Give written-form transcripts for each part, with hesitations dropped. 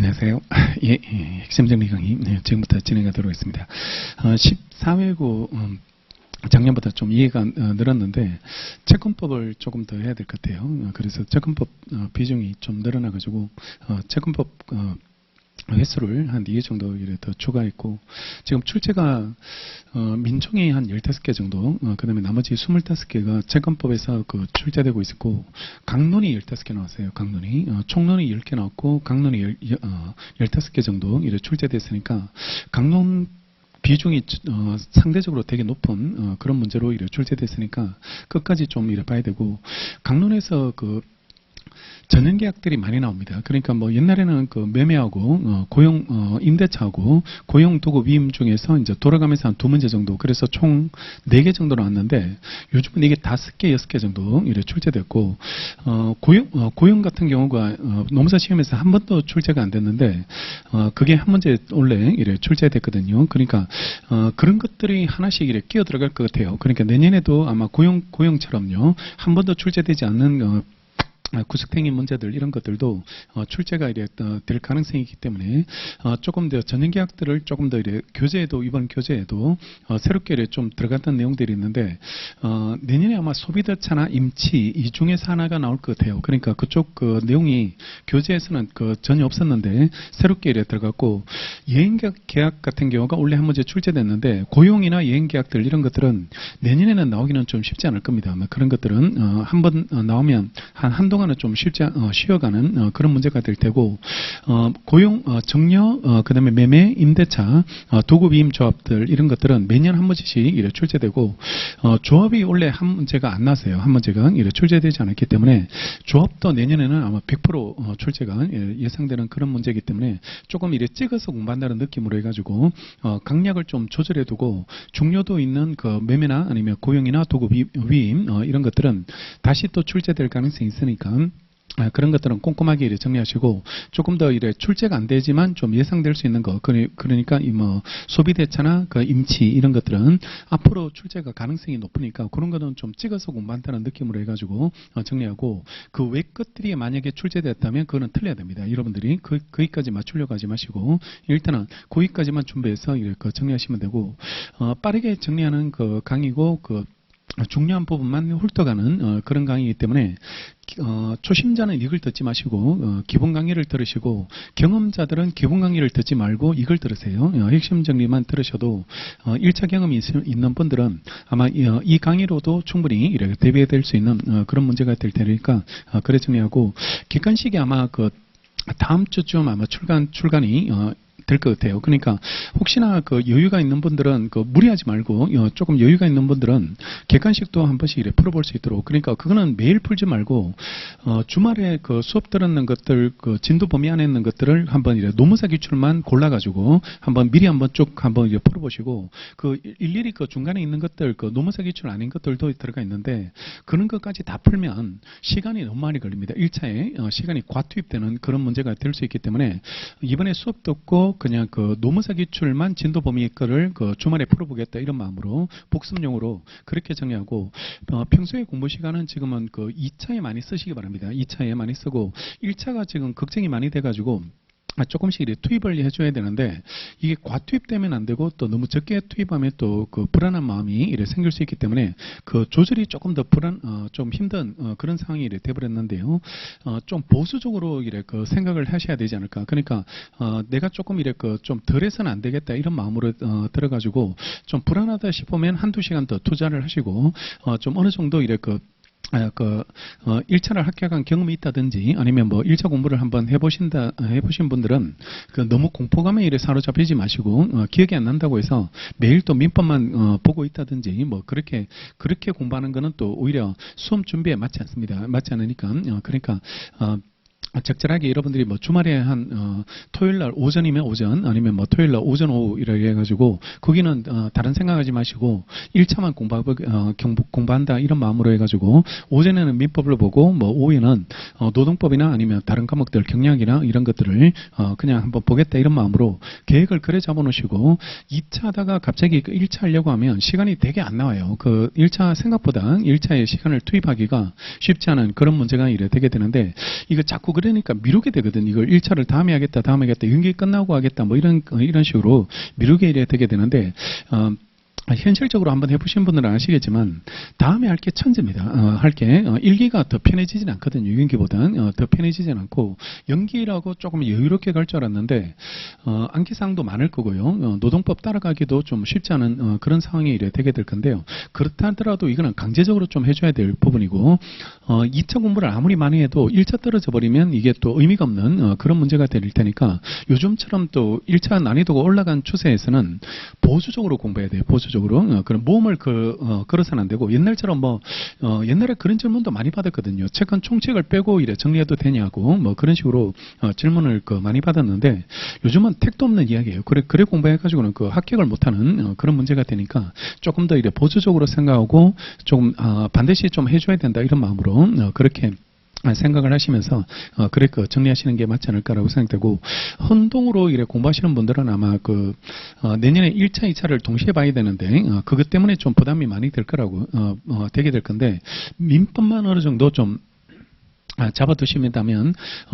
안녕하세요. 예, 핵심 정리 강의 지금부터 진행하도록 하겠습니다. 14회고 작년보다 좀 이해가 늘었는데 채권법을 조금 더 해야 될 것 같아요. 그래서 채권법 비중이 좀 늘어나가지고 채권법 횟수를 한 2회 정도 더 추가했고, 지금 출제가 민총이 한 15개 정도, 그 다음에 나머지 25개가 채권법에서 출제되고 있었고, 강론이 15개 나왔어요. 강론이 총론이 10개 나왔고 강론이 15개 정도 출제됐으니까 강론 비중이 상대적으로 되게 높은 그런 문제로 출제됐으니까 끝까지 좀 봐야 되고, 강론에서 전년계약들이 많이 나옵니다. 그러니까 뭐 옛날에는 매매하고 고용 임대차하고 고용 도급 위임 중에서 이제 돌아가면서 한 2문제 정도, 그래서 총 4개 정도 나왔는데 요즘은 이게 5개, 6개 정도 출제됐고, 고용 같은 경우가 노무사 시험에서 한 번도 출제가 안 됐는데 그게 한 문제 원래 출제됐거든요. 그러니까 그런 것들이 하나씩 끼어 들어갈 것 같아요. 그러니까 내년에도 아마 고용처럼요, 한 번도 출제되지 않는 구석탱이 문제들, 이런 것들도 출제가 될 가능성이 있기 때문에 조금 더 전년계약들을 조금 더 교재에도, 이번 교재에도 새롭게 좀 들어갔던 내용들이 있는데 내년에 아마 소비대차나 임치 이 중에서 하나가 나올 것 같아요. 그러니까 그쪽 내용이 교재에서는 전혀 없었는데 새롭게 들어갔고, 여행계약 같은 경우가 원래 한 문제 출제됐는데 고용이나 여행계약들 이런 것들은 내년에는 나오기는 좀 쉽지 않을 겁니다. 그런 것들은 한번 나오면 한동안은 좀 쉬어가는 그런 문제가 될 테고, 고용, 정려, 그 다음에 매매, 임대차, 도급이임 조합들 이런 것들은 매년 한 문제씩 출제되고, 조합이 원래 한 문제가 안 나서요. 한 문제가 출제되지 않았기 때문에 조합도 내년에는 아마 100% 출제가 예상되는 그런 문제이기 때문에 조금 찍어서 공부한다는 느낌으로 해가지고 강약을 좀 조절해두고, 중요도 있는 매매나 아니면 고용이나 도급 위임 이런 것들은 다시 또 출제될 가능성이 있으니까 그런 것들은 꼼꼼하게 정리하시고, 조금 더 출제가 안 되지만 좀 예상될 수 있는 거, 그러니까 소비대차나 임치 이런 것들은 앞으로 출제가 가능성이 높으니까 그런 거는 좀 찍어서 공부한다는 느낌으로 해가지고 정리하고, 그 외 것들이 만약에 출제됐다면 그거는 틀려야 됩니다. 여러분들이 거기까지 맞추려고 하지 마시고 일단은 거기까지만 준비해서 정리하시면 되고, 빠르게 정리하는 강의고 중요한 부분만 훑어가는 그런 강의이기 때문에 초심자는 이걸 듣지 마시고 기본 강의를 들으시고, 경험자들은 기본 강의를 듣지 말고 이걸 들으세요. 핵심 정리만 들으셔도 1차 경험이 있는 분들은 아마 이 강의로도 충분히 대비될 수 있는 그런 문제가 될 테니까 그래 정리하고, 객관식이 아마 다음 주쯤 아마 출간이 될 것 같아요. 그러니까 혹시나 여유가 있는 분들은 무리하지 말고 조금 여유가 있는 분들은 객관식도 한 번씩 풀어볼 수 있도록, 그러니까 그거는 매일 풀지 말고 주말에 수업 들었는 것들, 진도 범위 안에 있는 것들을 한번 노무사 기출만 골라가지고 미리 한번 쭉 풀어보시고, 일일이 중간에 있는 것들, 노무사 기출 아닌 것들도 들어가 있는데 그런 것까지 다 풀면 시간이 너무 많이 걸립니다. 1차에 시간이 과투입되는 그런 문제가 될 수 있기 때문에 이번에 수업 듣고 그냥 노무사 기출만 진도 범위 거를 주말에 풀어보겠다 이런 마음으로 복습용으로 그렇게 정리하고, 평소에 공부 시간은 지금은 2차에 많이 쓰시기 바랍니다. 2차에 많이 쓰고, 1차가 지금 걱정이 많이 돼가지고 조금씩 투입을 해줘야 되는데 이게 과투입되면 안 되고, 또 너무 적게 투입하면 또 불안한 마음이 생길 수 있기 때문에 조절이 조금 더 좀 힘든 그런 상황이 돼버렸는데요. 좀 보수적으로 생각을 하셔야 되지 않을까. 그러니까 내가 조금 좀 덜해서는 안 되겠다 이런 마음으로 들어가지고 좀 불안하다 싶으면 한두 시간 더 투자를 하시고 좀 어느 정도 1차를 합격한 경험이 있다든지 아니면 1차 공부를 한번 해보신 분들은 너무 공포감에 사로잡히지 마시고, 기억이 안 난다고 해서 매일 또 민법만 보고 있다든지 그렇게 공부하는 거는 또 오히려 수험 준비에 맞지 않습니다. 맞지 않으니까 그러니까 적절하게 여러분들이 주말에 한 토요일날 오전이면 오전, 아니면 토요일날 오전 오후 이렇게 해가지고 거기는 다른 생각하지 마시고 1차만 공부한다 이런 마음으로 해가지고 오전에는 민법을 보고 오후에는 노동법이나 아니면 다른 과목들 경영이나 이런 것들을 그냥 한번 보겠다 이런 마음으로 계획을 그래 잡아놓으시고, 2차 하다가 갑자기 1차 하려고 하면 시간이 되게 안 나와요. 1차 생각보다 1차에 시간을 투입하기가 쉽지 않은 그런 문제가 되게 되는데, 이거 자꾸 자꾸 그러니까 미루게 되거든. 이걸 1차를 다음에 하겠다, 다음에 하겠다, 연기 끝나고 하겠다, 뭐 이런 식으로 미루게 되게 되는데, 현실적으로 한번 해보신 분들은 아시겠지만 다음에 할 게 천재입니다. 할 게 1기가 더 편해지진 않거든요. 6기보다는 더 편해지진 않고 연기라고 조금 여유롭게 갈 줄 알았는데 안기사항도 많을 거고요. 노동법 따라가기도 좀 쉽지 않은 그런 상황이 되게 될 건데요. 그렇다 하더라도 이거는 강제적으로 좀 해줘야 될 부분이고 2차 공부를 아무리 많이 해도 1차 떨어져 버리면 이게 또 의미가 없는 그런 문제가 될 테니까 요즘처럼 또 1차 난이도가 올라간 추세에서는 보수적으로 공부해야 돼요. 보수적으로. 그런 모험을 걸어서는 안 되고 옛날처럼 옛날에 그런 질문도 많이 받았거든요. 최근 총책을 빼고 이래 정리해도 되냐고 뭐 그런 식으로 질문을 많이 받았는데 요즘은 택도 없는 이야기예요. 그래 공부해가지고는 합격을 못하는 그런 문제가 되니까 조금 더 이래 보수적으로 생각하고 조금 반드시 좀 해줘야 된다 이런 마음으로 그렇게 생각을 하시면서 정리하시는 게 맞지 않을까라고 생각되고 혼동으로 이래 공부하시는 분들은 아마 내년에 1차, 2차를 동시에 봐야 되는데 그것 때문에 좀 부담이 많이 될 거라고 되게 될 건데 민법만 어느 정도 좀 잡아두시면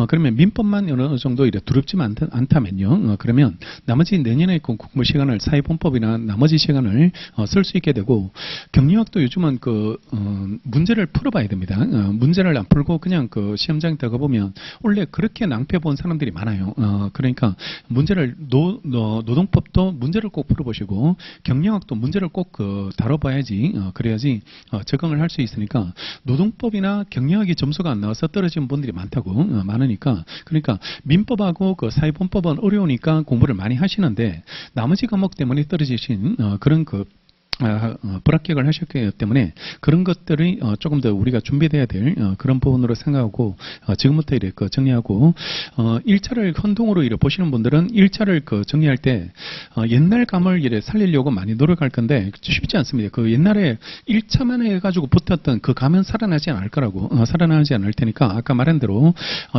그러면 민법만 어느 정도 이래 두렵지만 않다면요. 그러면 나머지 내년에 공부 시간을 사회본법이나 나머지 시간을 쓸 수 있게 되고 경리학도 요즘은 문제를 풀어봐야 됩니다. 문제를 안 풀고 그냥 시험장에 들어가 보면 원래 그렇게 낭패 본 사람들이 많아요. 그러니까 문제를 노동법도 문제를 꼭 풀어보시고 경리학도 문제를 꼭 다뤄봐야지 그래야지 적응을 할 수 있으니까 노동법이나 경리학이 점수가 안 나와서 떨어진 분들이 많으니까 그러니까 민법하고 사회본법은 어려우니까 공부를 많이 하시는데 나머지 과목 때문에 떨어지신 그런 불합격을 하셨기 때문에 그런 것들이 조금 더 우리가 준비돼야 될 그런 부분으로 생각하고 지금부터 이렇게 정리하고 1차를 혼동으로 이렇게 보시는 분들은 1차를 정리할 때 옛날 감을 이렇게 살리려고 많이 노력할 건데 쉽지 않습니다. 옛날에 1차만 해가지고 붙었던 그 감은 살아나지 않을 거라고 살아나지 않을 테니까 아까 말한 대로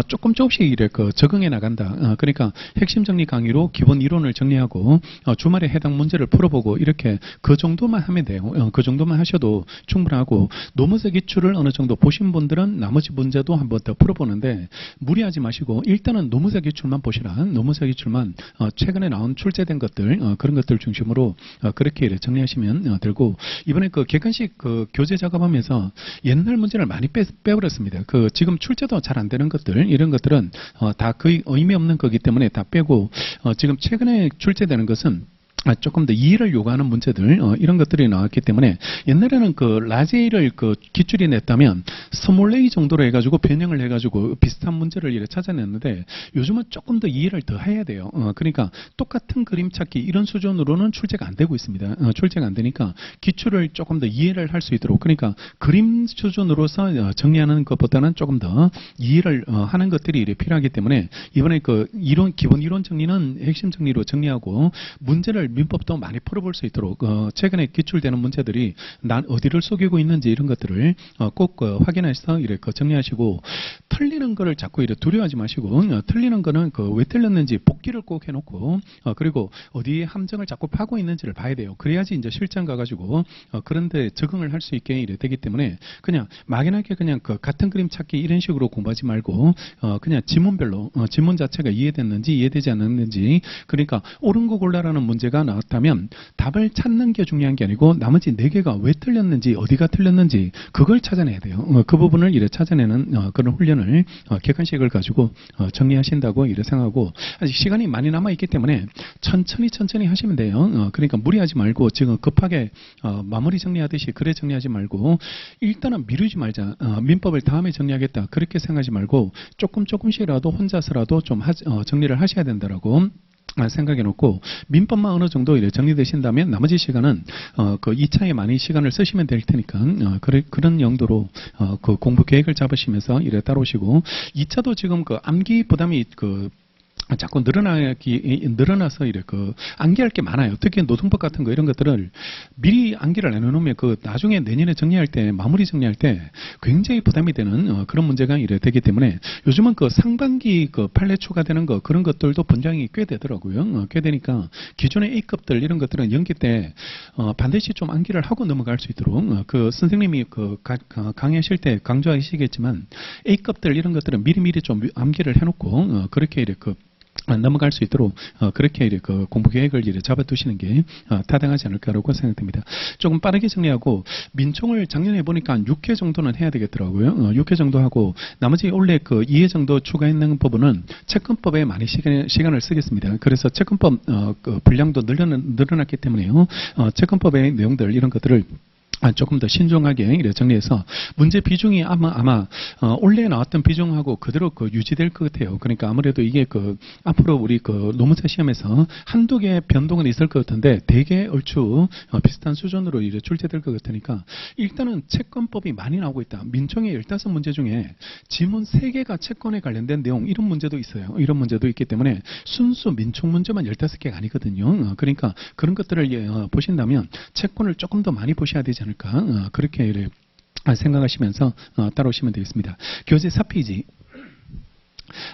조금씩 이렇게 적응해 나간다. 그러니까 핵심 정리 강의로 기본 이론을 정리하고 주말에 해당 문제를 풀어보고 이렇게 그 정도만 하면 돼요. 그 정도만 하셔도 충분하고 노무사 기출을 어느 정도 보신 분들은 나머지 문제도 한번 더 풀어보는데 무리하지 마시고 일단은 노무사 기출만 보시라. 노무사 기출만 최근에 나온 출제된 것들 그런 것들 중심으로 그렇게 정리하시면 되고 이번에 객관식 교재 작업하면서 옛날 문제를 많이 빼버렸습니다. 지금 출제도 잘 안 되는 것들 이런 것들은 다 거의 의미 없는 거기 때문에 다 빼고 지금 최근에 출제되는 것은 조금 더 이해를 요구하는 문제들 이런 것들이 나왔기 때문에 옛날에는 라제이를 기출이 냈다면 스몰 A 정도로 해가지고 변형을 해가지고 비슷한 문제를 이렇게 찾아냈는데 요즘은 조금 더 이해를 더 해야 돼요. 그러니까 똑같은 그림 찾기 이런 수준으로는 출제가 안 되고 있습니다. 출제가 안 되니까 기출을 조금 더 이해를 할 수 있도록 그러니까 그림 수준으로서 정리하는 것보다는 조금 더 이해를 하는 것들이 이렇게 필요하기 때문에 이번에 기본 이론 정리는 핵심 정리로 정리하고 문제를 민법도 많이 풀어볼 수 있도록 최근에 기출되는 문제들이 난 어디를 속이고 있는지 이런 것들을 꼭 확인해서 이렇게 정리하시고 틀리는 거를 자꾸 이렇게 두려워하지 마시고 틀리는 거는 왜 틀렸는지 복기를 꼭 해놓고 그리고 어디에 함정을 자꾸 파고 있는지를 봐야 돼요. 그래야지 이제 실전 가가지고 그런데 적응을 할 수 있게 이래 되기 때문에 그냥 막연하게 그냥 같은 그림 찾기 이런 식으로 공부하지 말고 그냥 지문별로 지문 자체가 이해됐는지 이해되지 않았는지 그러니까 옳은 거 골라라는 문제가 나왔다면 답을 찾는 게 중요한 게 아니고 나머지 4개가 왜 틀렸는지 어디가 틀렸는지 그걸 찾아내야 돼요. 그 부분을 이래 찾아내는 그런 훈련을 객관식을 가지고 정리하신다고 이래 생각하고 아직 시간이 많이 남아있기 때문에 천천히 하시면 돼요. 그러니까 무리하지 말고 지금 급하게 마무리 정리하듯이 그래 정리하지 말고 일단은 미루지 말자. 민법을 다음에 정리하겠다. 그렇게 생각하지 말고 조금씩이라도 혼자서라도 좀 정리를 하셔야 된다라고 생각해 놓고 민법만 어느 정도 이렇게 정리되신다면 나머지 시간은 2차에 많이 시간을 쓰시면 될 테니까 그런 용도로 공부 계획을 잡으시면서 이래 따라오시고 2차도 지금 암기 부담이 자꾸 늘어나서 이래 암기할 게 많아요. 특히 노동법 같은 거 이런 것들을 미리 암기를 안 해놓으면 나중에 내년에 정리할 때 마무리 정리할 때 굉장히 부담이 되는 그런 문제가 이래 되기 때문에 요즘은 상반기 판례 추가되는 거 그런 것들도 분량이 꽤 되더라고요. 꽤 되니까 기존의 A급들 이런 것들은 연기 때 반드시 좀 암기를 하고 넘어갈 수 있도록 선생님이 강의하실 때 강조하시겠지만 A급들 이런 것들은 미리미리 좀 암기를 해놓고 그렇게 이래 넘어갈 수 있도록 그렇게 이렇게 공부 계획을 이렇게 잡아두시는 게 타당하지 않을까라고 생각됩니다. 조금 빠르게 정리하고 민총을 작년에 보니까 한 6회 정도는 해야 되겠더라고요. 6회 정도 하고 나머지 원래 2회 정도 추가했는 부분은 채권법에 많이 시간을 쓰겠습니다. 그래서 채권법 분량도 늘어났기 때문에요. 채권법의 내용들 이런 것들을 조금 더 신중하게 정리해서 문제 비중이 아마 원래 나왔던 비중하고 그대로 유지될 것 같아요. 그러니까 아무래도 이게 앞으로 우리 노무사 시험에서 한두 개 변동은 있을 것 같은데 대개 얼추 비슷한 수준으로 이제 출제될 것 같으니까 일단은 채권법이 많이 나오고 있다. 민총의 15문제 중에 지문 3개가 채권에 관련된 내용 이런 문제도 있어요. 이런 문제도 있기 때문에 순수 민총 문제만 15개가 아니거든요. 그러니까 그런 것들을 보신다면 채권을 조금 더 많이 보셔야 되지 않을까. 그렇게 생각하시면서 따라오시면 되겠습니다. 교재 4페이지.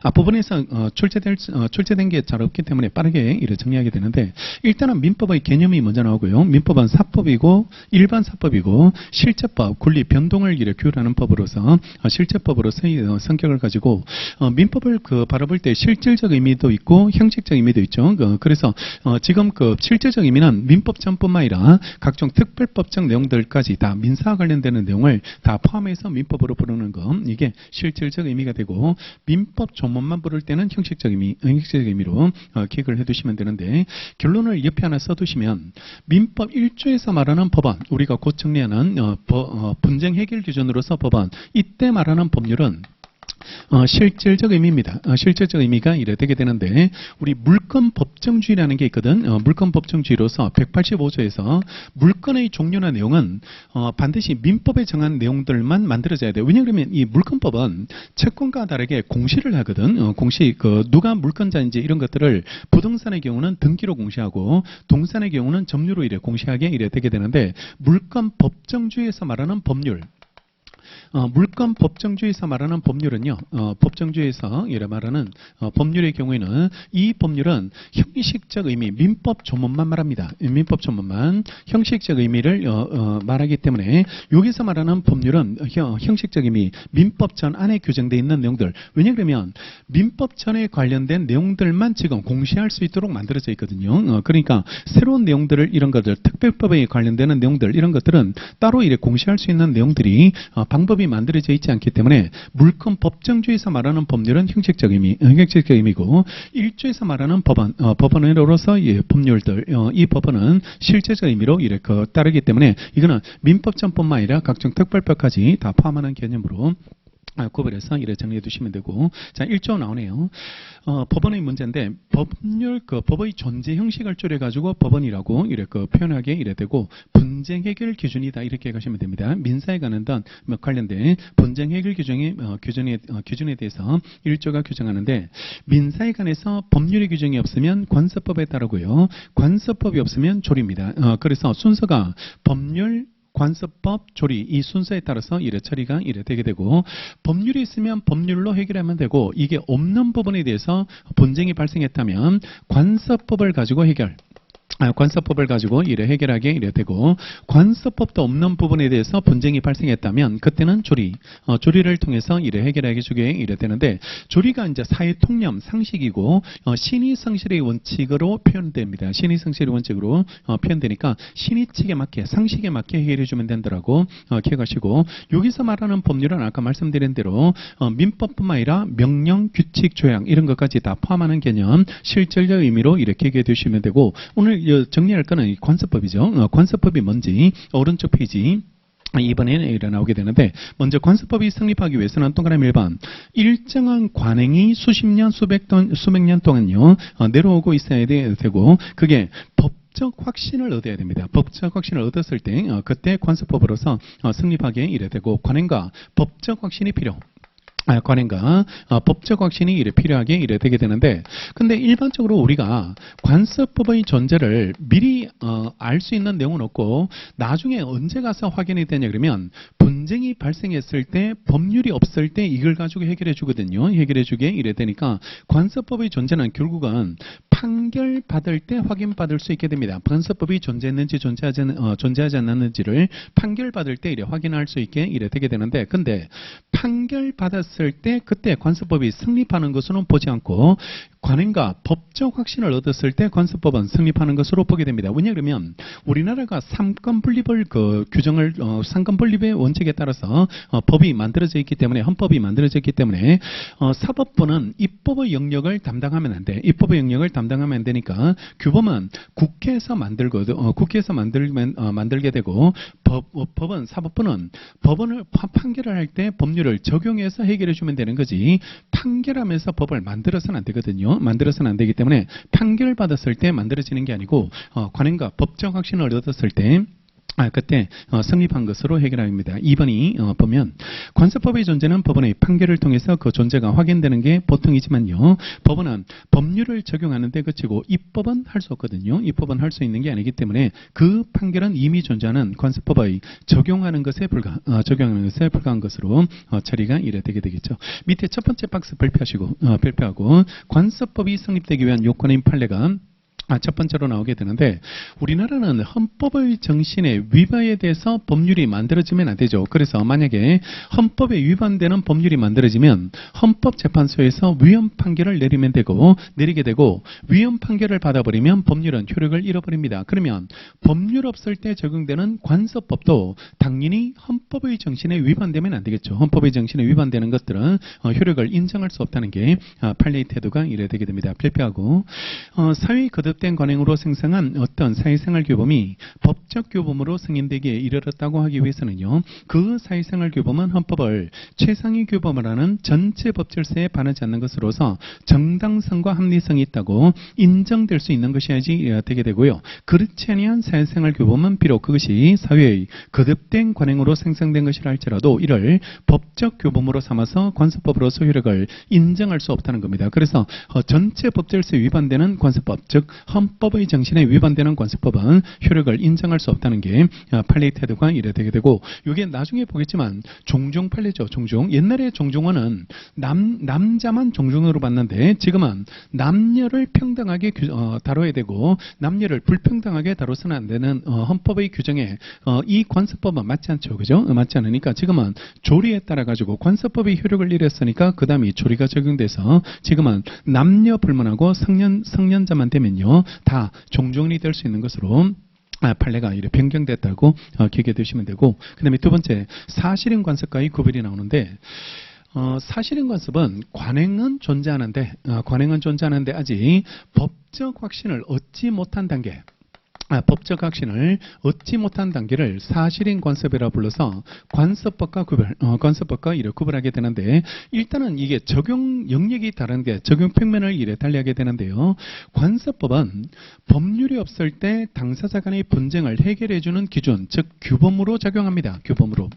앞부분에서 출제된 게 잘 없기 때문에 빠르게 정리하게 되는데 일단은 민법의 개념이 먼저 나오고요. 민법은 사법이고 일반 사법이고 실제법, 군리, 변동을 규율하는 법으로서 실제법으로서의 성격을 가지고 민법을 바라볼 때 실질적 의미도 있고 형식적 의미도 있죠. 그래서 지금 실질적 의미는 민법 전뿐만 아니라 각종 특별법적 내용들까지 다 민사와 관련되는 내용을 다 포함해서 민법으로 부르는 것 이게 실질적 의미가 되고 민법 조문만 부를 때는 형식적 의미로 기억을 해두시면 되는데 결론을 옆에 하나 써두시면 민법 1조에서 말하는 법안 우리가 곧 정리하는 분쟁 해결 기준으로서 법안 이때 말하는 법률은 실질적 의미입니다. 실질적 의미가 이래 되게 되는데 우리 물권 법정주의라는 게 있거든. 물권 법정주의로서 185조에서 물권의 종류나 내용은 반드시 민법에 정한 내용들만 만들어져야 돼요. 왜냐하면 이 물권법은 채권과 다르게 공시를 하거든. 공시 누가 물권자인지 이런 것들을 부동산의 경우는 등기로 공시하고 동산의 경우는 점유로 이래 공시하게 이래 되게 되는데 물권 법정주의에서 말하는 법률 물권 법정주의에서 말하는 법률은요, 법정주의에서 말하는 법률의 경우에는 이 법률은 형식적 의미, 민법 조문만 말합니다. 민법 조문만 형식적 의미를 말하기 때문에 여기서 말하는 법률은 형식적 의미, 민법 전 안에 규정되어 있는 내용들. 왜냐하면 민법 전에 관련된 내용들만 지금 공시할 수 있도록 만들어져 있거든요. 그러니까 새로운 내용들을 이런 것들, 특별법에 관련되는 내용들 이런 것들은 따로 공시할 수 있는 내용들이 방법이 만들어져 있지 않기 때문에 물권 법정주의에서 말하는 법률은 형식적 의미고 1조에서 말하는 법원으로서 법률들 이 법원은 실제적 의미로 이렇게 따르기 때문에 이거는 민법전뿐만 아니라 각종 특별법까지 다 포함하는 개념으로 구별해서 이래 정리해 두시면 되고 자 1조 나오네요. 법원의 문제인데 법률 법의 존재 형식을 줄여 가지고 법원이라고 이렇게 표현하게 이래 되고 분쟁 해결 기준이다 이렇게 가시면 됩니다. 민사에 관련된 분쟁 해결 기준에 대해서 1조가 규정하는데 민사에 관해서 법률의 규정이 없으면 관서법에 따르고요. 관서법이 없으면 조리입니다. 그래서 순서가 법률 관서법, 조리 이 순서에 따라서 처리가 되게 되고 법률이 있으면 법률로 해결하면 되고 이게 없는 부분에 대해서 분쟁이 발생했다면 관서법을 가지고 관서법을 가지고 해결하게 되고 관서법도 없는 부분에 대해서 분쟁이 발생했다면 그때는 조리를 통해서 해결하게 주게 되는데 조리가 이제 사회 통념 상식이고 신의 성실의 원칙으로 표현됩니다. 신의 성실의 원칙으로 표현되니까 신의 측에 맞게 상식에 맞게 해결해 주면 된다라고 기억하시고 여기서 말하는 법률은 아까 말씀드린 대로 민법뿐만 아니라 명령, 규칙, 조약 이런 것까지 다 포함하는 개념 실질적 의미로 이렇게 얘기해 두시면 되고 오늘 정리할 거는 관서법이죠. 관서법이 뭔지 오른쪽 페이지 이번에 나오게 되는데 먼저 관서법이 성립하기 위해서는 동그라미 1번 일정한 관행이 수십 년 수백 년 동안요 내려오고 있어야 되고 그게 법적 확신을 얻어야 됩니다. 법적 확신을 얻었을 때 그때 관서법으로서 성립하게 되고 관행과 법적 확신이 필요. 관행과 법적 확신이 이래 필요하게 이래 되게 되는데, 근데 일반적으로 우리가 관습법의 존재를 미리 알 수 있는 내용은 없고 나중에 언제 가서 확인이 되냐 그러면 분쟁이 발생했을 때, 법률이 없을 때 이걸 가지고 해결해 주거든요. 해결해 주게 이래 되니까 관습법의 존재는 결국은 판결 받을 때 확인받을 수 있게 됩니다. 관습법이 존재했는지 존재하지 않았는지를 판결 받을 때 이래 확인할 수 있게 이래 되게 되는데, 근데 판결 받았을 때 그때 관습법이 성립하는 것으로는 보지 않고 관행과 법적 확신을 얻었을 때 관습법은 성립하는 것으로 보게 됩니다. 왜냐 그러면 우리나라가 삼권 분립을 규정을 삼권 분립의 원칙에 따라서 법이 만들어져 있기 때문에, 헌법이 만들어져 있기 때문에 사법부는 입법의 영역을 담당하면 안 돼. 입법의 영역을 담당하면 안 되니까 규범은 국회에서 국회에서 만들게 되고, 법은 사법부는 법원을 판결을 할 때 법률을 적용해서 해결해 주면 되는 거지, 판결하면서 법을 만들어서는 안 되거든요. 만들어서는 안 되기 때문에 판결 받았을 때 만들어지는 게 아니고 관행과 법적 확신을 얻었을 때 그때 성립한 것으로 해결합니다. 2번이 보면 관습법의 존재는 법원의 판결을 통해서 그 존재가 확인되는 게 보통이지만요, 법원은 법률을 적용하는 데 그치고 입법은 할 수 없거든요. 입법은 할 수 있는 게 아니기 때문에 그 판결은 이미 존재하는 관습법의 적용하는 것에 불과한 것으로 처리가 이래 되게 되겠죠. 밑에 첫 번째 박스 발표하고 관습법이 성립되기 위한 요건인 판례가 첫 번째로 나오게 되는데, 우리나라는 헌법의 정신에 위반에 대해서 법률이 만들어지면 안 되죠. 그래서 만약에 헌법에 위반되는 법률이 만들어지면 헌법재판소에서 위헌 판결을 내리게 되고 위헌 판결을 받아버리면 법률은 효력을 잃어버립니다. 그러면 법률 없을 때 적용되는 관습법도 당연히 헌법의 정신에 위반되면 안 되겠죠. 헌법의 정신에 위반되는 것들은 효력을 인정할 수 없다는 게 판례의 태도가 이래 되게 됩니다. 발표하고 사회의 거듭된 관행으로 생성한 어떤 사회생활 규범이 법적 규범으로 승인되기에 이르렀다고 하기 위해서는요, 그 사회생활 규범은 헌법을 최상위 규범을 하는 전체 법질서에 반하지 않는 것으로서 정당성과 합리성이 있다고 인정될 수 있는 것이어야지 되게 되고요. 그렇지 아니한 사회생활 규범은 비록 그것이 사회의 거듭된 관행으로 생성된 것이라 할지라도 이를 법적 규범으로 삼아서 관습법으로서 효력을 인정할 수 없다는 겁니다. 그래서 전체 법질서에 위반되는 관습법, 즉 헌법의 정신에 위반되는 관습법은 효력을 인정할 수 없다는 게 판례의 태도가 이래 되게 되고, 이게 나중에 보겠지만 종종 판례죠. 종종. 옛날에 종종원은 남자만 종종으로 봤는데 지금은 남녀를 평등하게 다뤄야 되고 남녀를 불평등하게 다뤄서는 안 되는 헌법의 규정에 이 관습법은 맞지 않죠. 그죠? 맞지 않으니까 지금은 조리에 따라 가지고 관습법이 효력을 잃었으니까 그 다음에 조리가 적용돼서 지금은 남녀 불문하고 성년자만 되면요 다 종종이 될 수 있는 것으로 판례가 이렇게 변경됐다고 기억해 두시면 되고, 그 다음에 두 번째 사실인 관습과의 구별이 나오는데, 사실인 관습은 관행은 존재하는데 아직 법적 확신을 얻지 못한 단계, 법적 확신을 얻지 못한 단계를 사실인 관습이라 불러서 관습법과 이렇게 구별하게 되는데, 일단은 이게 적용 영역이 다른데 적용 평면을 이래 달리하게 되는데요. 관습법은 법률이 없을 때 당사자 간의 분쟁을 해결해주는 기준, 즉 규범으로 작용합니다. 규범으로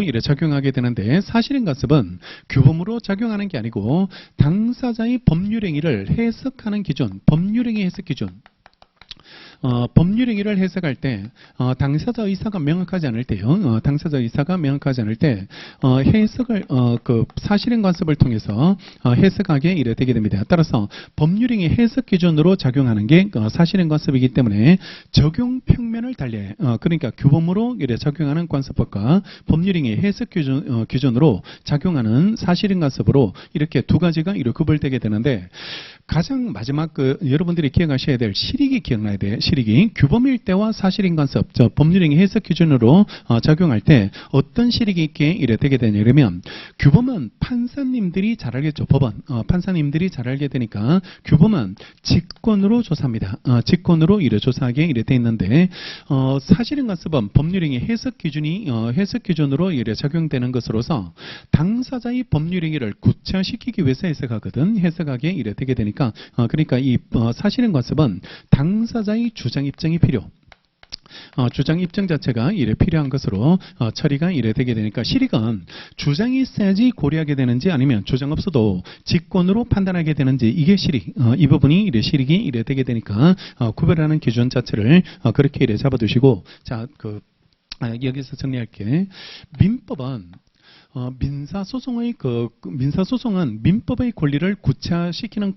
이래 작용하게 되는데, 사실인 관습은 규범으로 작용하는 게 아니고 당사자의 법률행위를 해석하는 기준, 법률행위 해석 기준. 법률행위를 해석할 때 당사자 의사가 명확하지 않을 때요. 해석을 그 사실인 관습을 통해서 해석하게 이래 되게 됩니다. 따라서 법률행위 해석 기준으로 작용하는 게 사실인 관습이기 때문에 적용 평면을 달리해 그러니까 규범으로 이래 작용하는 관습법과 법률행위 해석 기준으로 작용하는 사실인 관습으로 이렇게 두 가지가 이렇게 구별되게 되는데, 가장 마지막 여러분들이 기억하셔야 될 실익이 기억나야 돼. 실익이 규범일 때와 사실인 관습, 법률행위 해석 기준으로 작용할 때 어떤 실익이 있게 이래 되게 되냐 그러면, 규범은 판사님들이 잘 알겠죠. 법원 판사님들이 잘 알게 되니까 규범은 직권으로 조사합니다. 직권으로 이래 조사하게 이래 돼 있는데, 사실인 관습은 법률행위 해석 기준으로 이래 작용되는 것으로서 당사자의 법률행위를 구체화시키기 위해서 해석하게 이래 되게 되니까, 그러니까 이 사실인 관습은 당사자의 주장 입증이 필요. 주장 입증 자체가 이래 필요한 것으로 처리가 이래 되게 되니까 실익은 주장이 있어야지 고려하게 되는지 아니면 주장 없어도 직권으로 판단하게 되는지 이게 실익, 이 부분이 이래 실익이 이래 되게 되니까 구별하는 기준 자체를 그렇게 이래 잡아두시고 자, 여기서 정리할게. 민법은 민사소송은 민법의 권리를 구체화시키는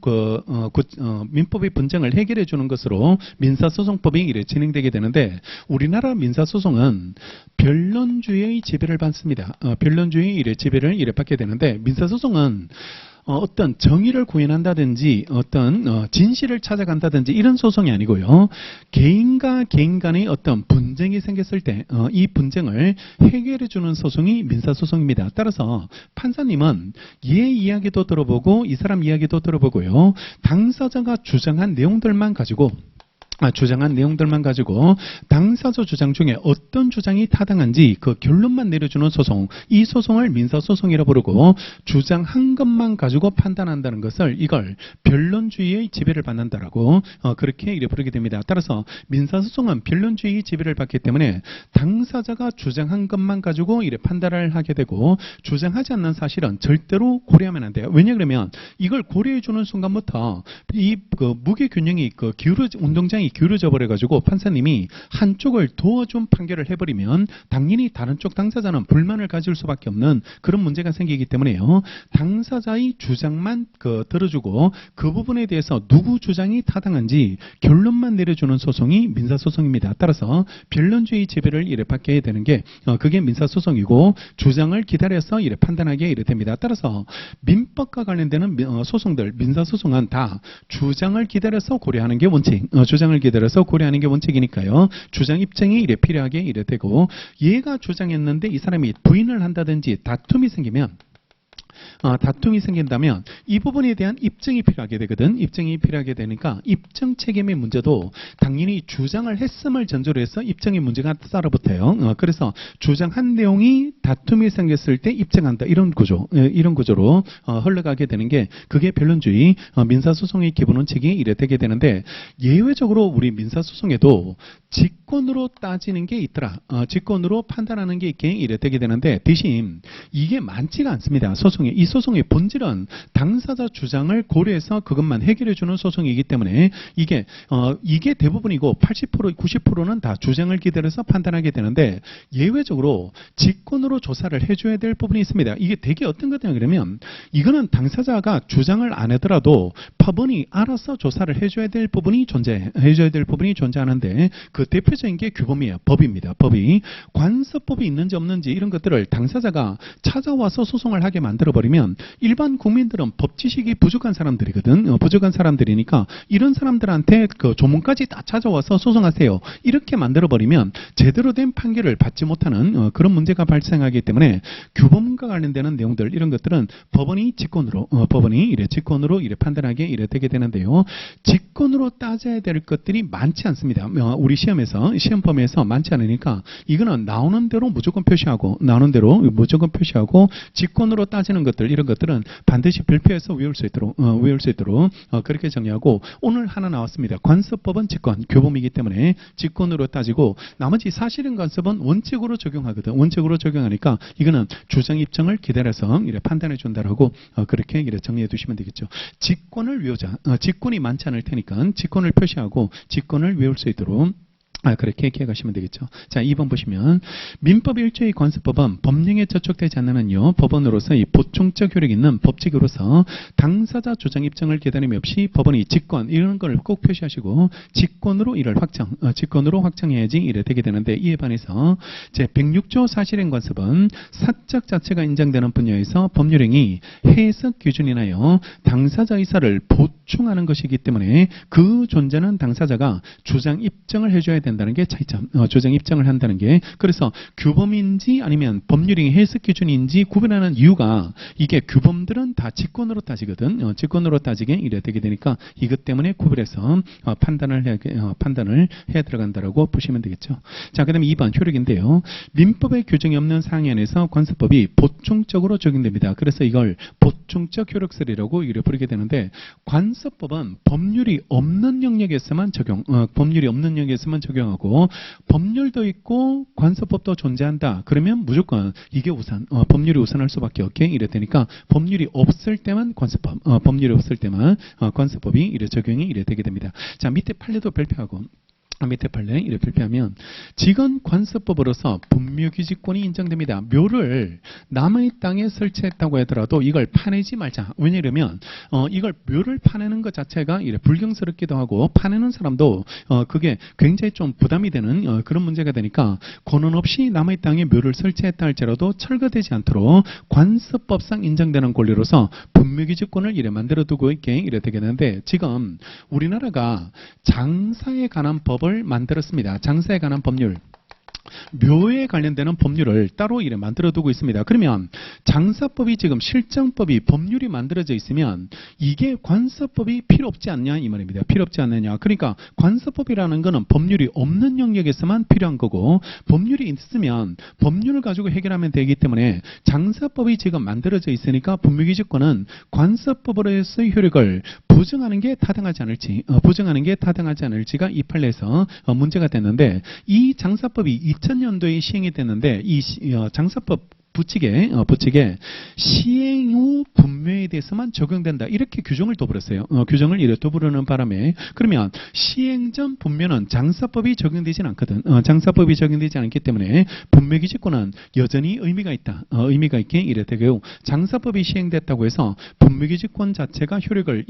민법의 분쟁을 해결해 주는 것으로 민사소송법이 이래 진행되게 되는데 우리나라 민사소송은 변론주의의 지배를 받습니다. 변론주의 이래 지배를 이래 받게 되는데 민사소송은 어떤 정의를 구현한다든지 어떤 진실을 찾아간다든지 이런 소송이 아니고요. 개인과 개인 간의 어떤 분쟁이 생겼을 때 이 분쟁을 해결해 주는 소송이 민사소송입니다. 따라서 판사님은 얘 이야기도 들어보고 이 사람 이야기도 들어보고요. 당사자가 주장한 내용들만 가지고 당사자 주장 중에 어떤 주장이 타당한지 그 결론만 내려주는 소송, 이 소송을 민사소송이라 부르고 주장한 것만 가지고 판단한다는 것을 이걸 변론주의의 지배를 받는다라고 그렇게 이래 부르게 됩니다. 따라서 민사소송은 변론주의의 지배를 받기 때문에 당사자가 주장한 것만 가지고 이래 판단을 하게 되고 주장하지 않는 사실은 절대로 고려하면 안 돼요. 왜냐 그러면 이걸 고려해 주는 순간부터 이 무게 균형이 운동장이 기울어져 버려가지고 판사님이 한쪽을 도와준 판결을 해버리면 당연히 다른 쪽 당사자는 불만을 가질 수밖에 없는 그런 문제가 생기기 때문에요. 당사자의 주장만 들어주고 그 부분에 대해서 누구 주장이 타당한지 결론만 내려주는 소송이 민사소송입니다. 따라서 변론주의 지배를 이래 받게 되는 게 그게 민사소송이고 주장을 기다려서 이래 판단하게 이래 됩니다. 따라서 민법과 관련되는 소송들 민사소송은 다 주장을 기다려서 고려하는 게 원칙. 주장을 기다려서 고려하는 게 원칙이니까요. 주장 입증이 이래 필요하게 이래 되고 얘가 주장했는데 이 사람이 부인을 한다든지 다툼이 생긴다면 이 부분에 대한 입증이 필요하게 되거든. 입증이 필요하게 되니까 입증 책임의 문제도 당연히 주장을 했음을 전제로 해서 입증의 문제가 따라붙어요. 그래서 주장한 내용이 다툼이 생겼을 때 입증한다. 이런 구조로 흘러가게 되는 게 그게 변론주의 민사소송의 기본 원칙이 이래 되게 되는데 예외적으로 우리 민사소송에도 직권으로 따지는 게 있더라. 직권으로 판단하는 게 있게 이래 되게 되는데 대신 이게 많지가 않습니다. 이 소송의 본질은 당사자 주장을 고려해서 그것만 해결해주는 소송이기 때문에 이게 대부분이고 80%, 90%는 다 주장을 기다려서 판단하게 되는데 예외적으로 직권으로 조사를 해줘야 될 부분이 있습니다. 이게 되게 어떤 거냐 그러면 이거는 당사자가 주장을 안 하더라도 법원이 알아서 조사를 해줘야 될 부분이 존재하는데 그 대표적인 게 규범이에요. 법입니다. 법이 관습법이 있는지 없는지 이런 것들을 당사자가 찾아와서 소송을 하게 만들어버리면 일반 국민들은 법 지식이 부족한 사람들이거든. 부족한 사람들이니까 이런 사람들한테 그 조문까지 다 찾아와서 소송하세요. 이렇게 만들어버리면 제대로 된 판결을 받지 못하는 그런 문제가 발생하기 때문에 규범과 관련되는 내용들 이런 것들은 법원이 직권으로 이래 판단하게 이래 되게 되는데요. 직권으로 따져야 될 것들이 많지 않습니다. 우리 시험 범위에서 많지 않으니까 이거는 나오는 대로 무조건 표시하고 직권으로 따지는 것들 이런 것들은 반드시 별표해서 외울 수 있도록 그렇게 정리하고 오늘 하나 나왔습니다. 관습법은 직권 교범이기 때문에 직권으로 따지고 나머지 사실은 관습은 원칙으로 적용하거든. 원칙으로 적용하니까 이거는 주장 입증을 기다려서 이래 판단해 준다라고 그렇게 이래 정리해 두시면 되겠죠. 직권을 외우자. 직권이 많지 않을 테니까 직권을 표시하고 직권을 외울 수 있도록 그렇게 기억하시면 되겠죠. 자, 2번 보시면 민법 1조의 관습법은 법령에 저촉되지 않는 법원으로서 이 보충적 효력 있는 법칙으로서 당사자 주장 입증을 기다림이 없이 법원이 직권 이런 걸 꼭 표시하시고 직권으로 확정해야지 이래 되게 되는데 이에 반해서 제 106조 사실행 관습은 사적 자체가 인정되는 분야에서 법률행위 해석 기준이나요 당사자 의사를 보충하는 것이기 때문에 그 존재는 당사자가 주장 입증을 해줘야 된다는 게 차이점. 주장 입증을 한다는 게 그래서 규범인지 아니면 법률행위 해석 기준인지 구분하는 이유가 이게 규범들은 다 직권으로 따지거든. 직권으로 따지게 이래 되게 되니까 이것 때문에 구분해서 판단을 해야 들어간다라고 보시면 되겠죠. 자, 그다음에 2번 효력인데요. 민법의 규정이 없는 상위 안에서 관습법이 보충적으로 적용됩니다. 그래서 이걸 보충적 효력설이라고 이래 부르게 되는데 관습법은 법률이 없는 영역에서만 법률이 없는 영역에서만 적용하고 법률도 있고 관습법도 존재한다. 그러면 무조건 이게 법률이 우선할 수밖에 없게 이래 되니까 법률이 없을 때만 법률이 없을 때만 관습법이 이래 적용이 이래 되게 됩니다. 자, 밑에 판례도 발표하고 밑에 판례 이렇게 발표하면 지건 관습법으로서 분묘기지권이 인정됩니다. 묘를 남의 땅에 설치했다고 하더라도 이걸 파내지 말자. 왜냐하면 이걸 묘를 파내는 것 자체가 이래 불경스럽기도 하고 파내는 사람도 그게 굉장히 좀 부담이 되는 그런 문제가 되니까 권한 없이 남의 땅에 묘를 설치했다 할지라도 철거되지 않도록 관습법상 인정되는 권리로서 분묘기지권을 이래 만들어 두고 있게 이래 되게 되는데 지금 우리나라가 장사에 관한 법을 만들었습니다. 장사에 관한 법률. 묘에 관련되는 법률을 따로 이래 만들어 두고 있습니다. 그러면 장사법이 지금 실정법이 법률이 만들어져 있으면 이게 관습법이 필요 없지 않냐 이 말입니다. 필요 없지 않느냐. 그러니까 관습법이라는 거는 법률이 없는 영역에서만 필요한 거고 법률이 있으면 법률을 가지고 해결하면 되기 때문에 장사법이 지금 만들어져 있으니까 분묘기지권은 관습법으로서의 효력을 부정하는 게 타당하지 않을지가 이 판례에서 문제가 됐는데 이 장사법이 2000년도에 시행이 됐는데 이 장사법 부칙에 시행 후 분묘에 대해서만 적용된다. 이렇게 규정을 둬버렸어요. 규정을 이렇게 둬버리는 바람에 그러면 시행 전 분묘는 장사법이 적용되진 않거든. 장사법이 적용되지 않기 때문에 분묘기지권은 여전히 의미가 있다. 의미가 있게 이래 되고요. 장사법이 시행됐다고 해서 분묘기지권 자체가 효력을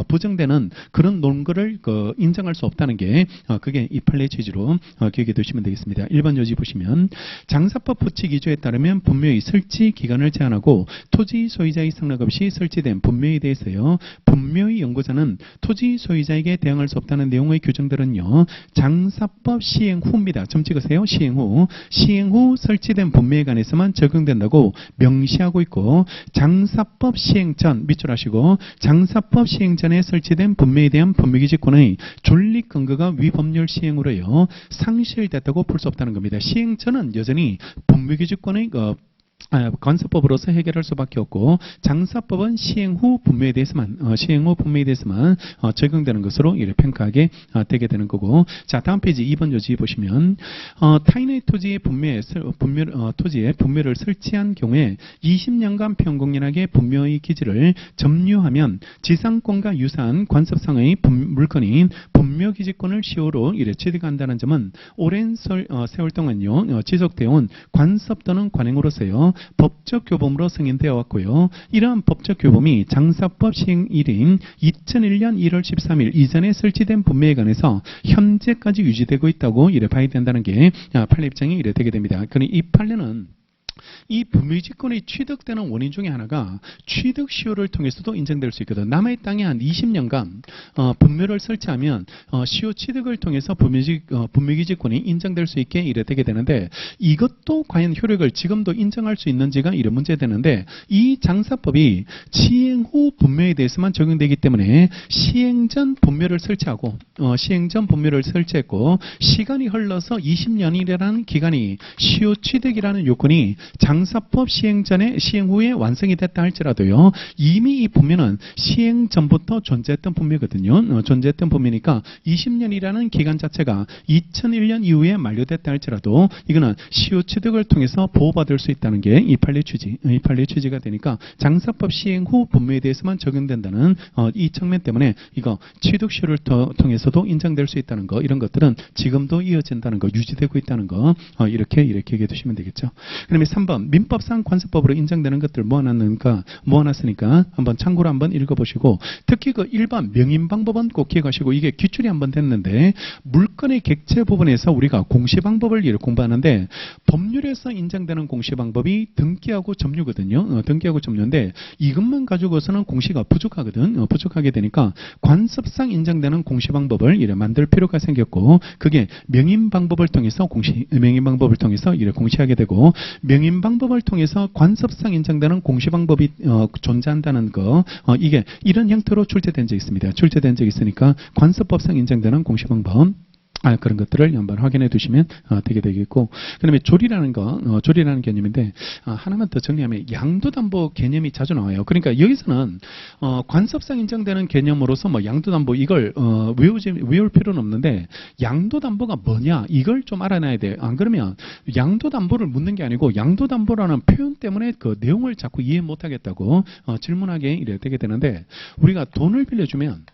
부정되는 그런 논거를 인정할 수 없다는 게 그게 이 판례 취지로 기억해 두시면 되겠습니다. 1번 요지 보시면 장사법 부칙 2조에 따르면 분묘의 설치 기간을 제한하고 토지 소유자의 승낙 없이 설치된 분묘에 대해서요. 분묘의 연구자는 토지 소유자에게 대응할 수 없다는 내용의 규정들은요. 장사법 시행 후입니다. 점 찍으세요. 시행 후 설치된 분묘에 관해서만 적용된다고 명시하고 있고 장사법 시행 전 밑줄 하시고 장사법 시행 전에 설치된 분묘에 대한 분묘기지권의 존립 근거가 위법률 시행으로요. 상실됐다고 볼 수 없다는 겁니다. 시행 전은 여전히 분묘기지권의 관습법으로서 해결할 수밖에 없고 장사법은 시행 후 분묘에 대해서만 적용되는 것으로 이렇게 평가하게 되게 되는 거고 자 다음 페이지 2번 요지 보시면 타인의 토지에 분묘를 설치한 경우에 20년간 평공연하게 분묘의 기지를 점유하면 지상권과 유사한 관습상의 물건인 분묘기지권을 시효로 이래 취득한다는 점은 오랜 세월 동안요 지속되어 온 관습 또는 관행으로서요 법적 교범으로 승인되어 왔고요. 이러한 법적 교범이 장사법 시행일인 2001년 1월 13일 이전에 설치된 분묘에 관해서 현재까지 유지되고 있다고 이래 봐야 된다는 게 판례 입장이 이래 되게 됩니다. 그러니 이 판례는 이 분묘지권이 취득되는 원인 중에 하나가 취득 시효를 통해서도 인정될 수 있거든. 남의 땅에 한 20년간 분묘를 설치하면 시효 취득을 통해서 분묘기지권이 인정될 수 있게 이래 되게 되는데 이것도 과연 효력을 지금도 인정할 수 있는지가 이래 문제되는데 이 장사법이 시행 후 분묘에 대해서만 적용되기 때문에 시행 전 분묘를 설치했고 시간이 흘러서 20년이라는 기간이 시효 취득이라는 요건이 장사법 시행 후에 완성이 됐다 할지라도요. 이미 이 분묘는 시행 전부터 존재했던 분묘거든요. 존재했던 분묘니까 20년이라는 기간 자체가 2001년 이후에 만료됐다 할지라도 이거는 시효 취득을 통해서 보호받을 수 있다는 게 이 판례 취지가 되니까 장사법 시행 후 분묘에 대해서만 적용된다는 이 측면 때문에 이거 취득 시효를 통해서도 인정될 수 있다는 거 이런 것들은 지금도 이어진다는 거 유지되고 있다는 거 이렇게 얘기해 두시면 되겠죠. 그다음에 3번 민법상 관습법으로 인정되는 것들 모아놨으니까 한번 참고로 한번 읽어보시고 특히 그 1번 명인방법은 꼭 기억하시고 이게 기출이 한번 됐는데 물건의 객체 부분에서 우리가 공시방법을 공부하는데 법률에서 인정되는 공시방법이 등기하고 점유거든요. 등기하고 점유인데 이것만 가지고서는 공시가 부족하거든. 부족하게 되니까 관습상 인정되는 공시방법을 이래 만들 필요가 생겼고 그게 명인방법을 통해서 이래 공시하게 되고 명인방법을 통해서 관습상 인정되는 공시방법이 존재한다는 거 이게 이런 형태로 출제된 적이 있습니다. 출제된 적이 있으니까 관습법상 인정되는 공시방법 그런 것들을 한번 확인해 두시면 되게 되겠고, 그다음에 조리라는 조리라는 개념인데 하나만 더 정리하면 양도담보 개념이 자주 나와요. 그러니까 여기서는 관습상 인정되는 개념으로서 뭐 양도담보 이걸 외울 필요는 없는데 양도담보가 뭐냐 이걸 좀 알아놔야 돼. 안 그러면 양도담보를 묻는 게 아니고 양도담보라는 표현 때문에 그 내용을 자꾸 이해 못하겠다고 질문하게 이래 되게 되는데, 우리가 돈을 빌려주면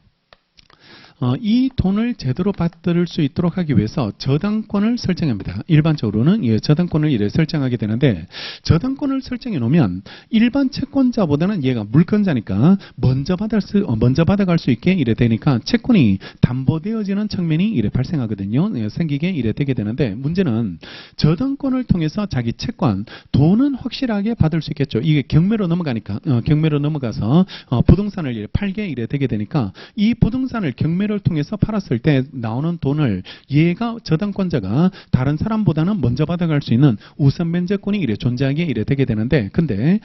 이 돈을 제대로 받을 수 있도록 하기 위해서 저당권을 설정합니다. 일반적으로는 저당권을 이래 설정하게 되는데, 저당권을 설정해 놓으면 일반 채권자보다는 얘가 물권자니까 먼저 받아갈 수 있게 이래 되니까 채권이 담보되어지는 측면이 이래 발생하거든요. 생기게 이래 되게 되는데, 문제는 저당권을 통해서 자기 채권 돈은 확실하게 받을 수 있겠죠. 이게 경매로 넘어가니까 경매로 넘어가서 부동산을 이래 팔게 이래 되게 되니까 이 부동산을 경매를 통해서 팔았을 때 나오는 돈을 얘가 저당권자가 다른 사람보다는 먼저 받아갈 수 있는 우선 면제권이 이래 존재하게 이래 되게 되는데, 근데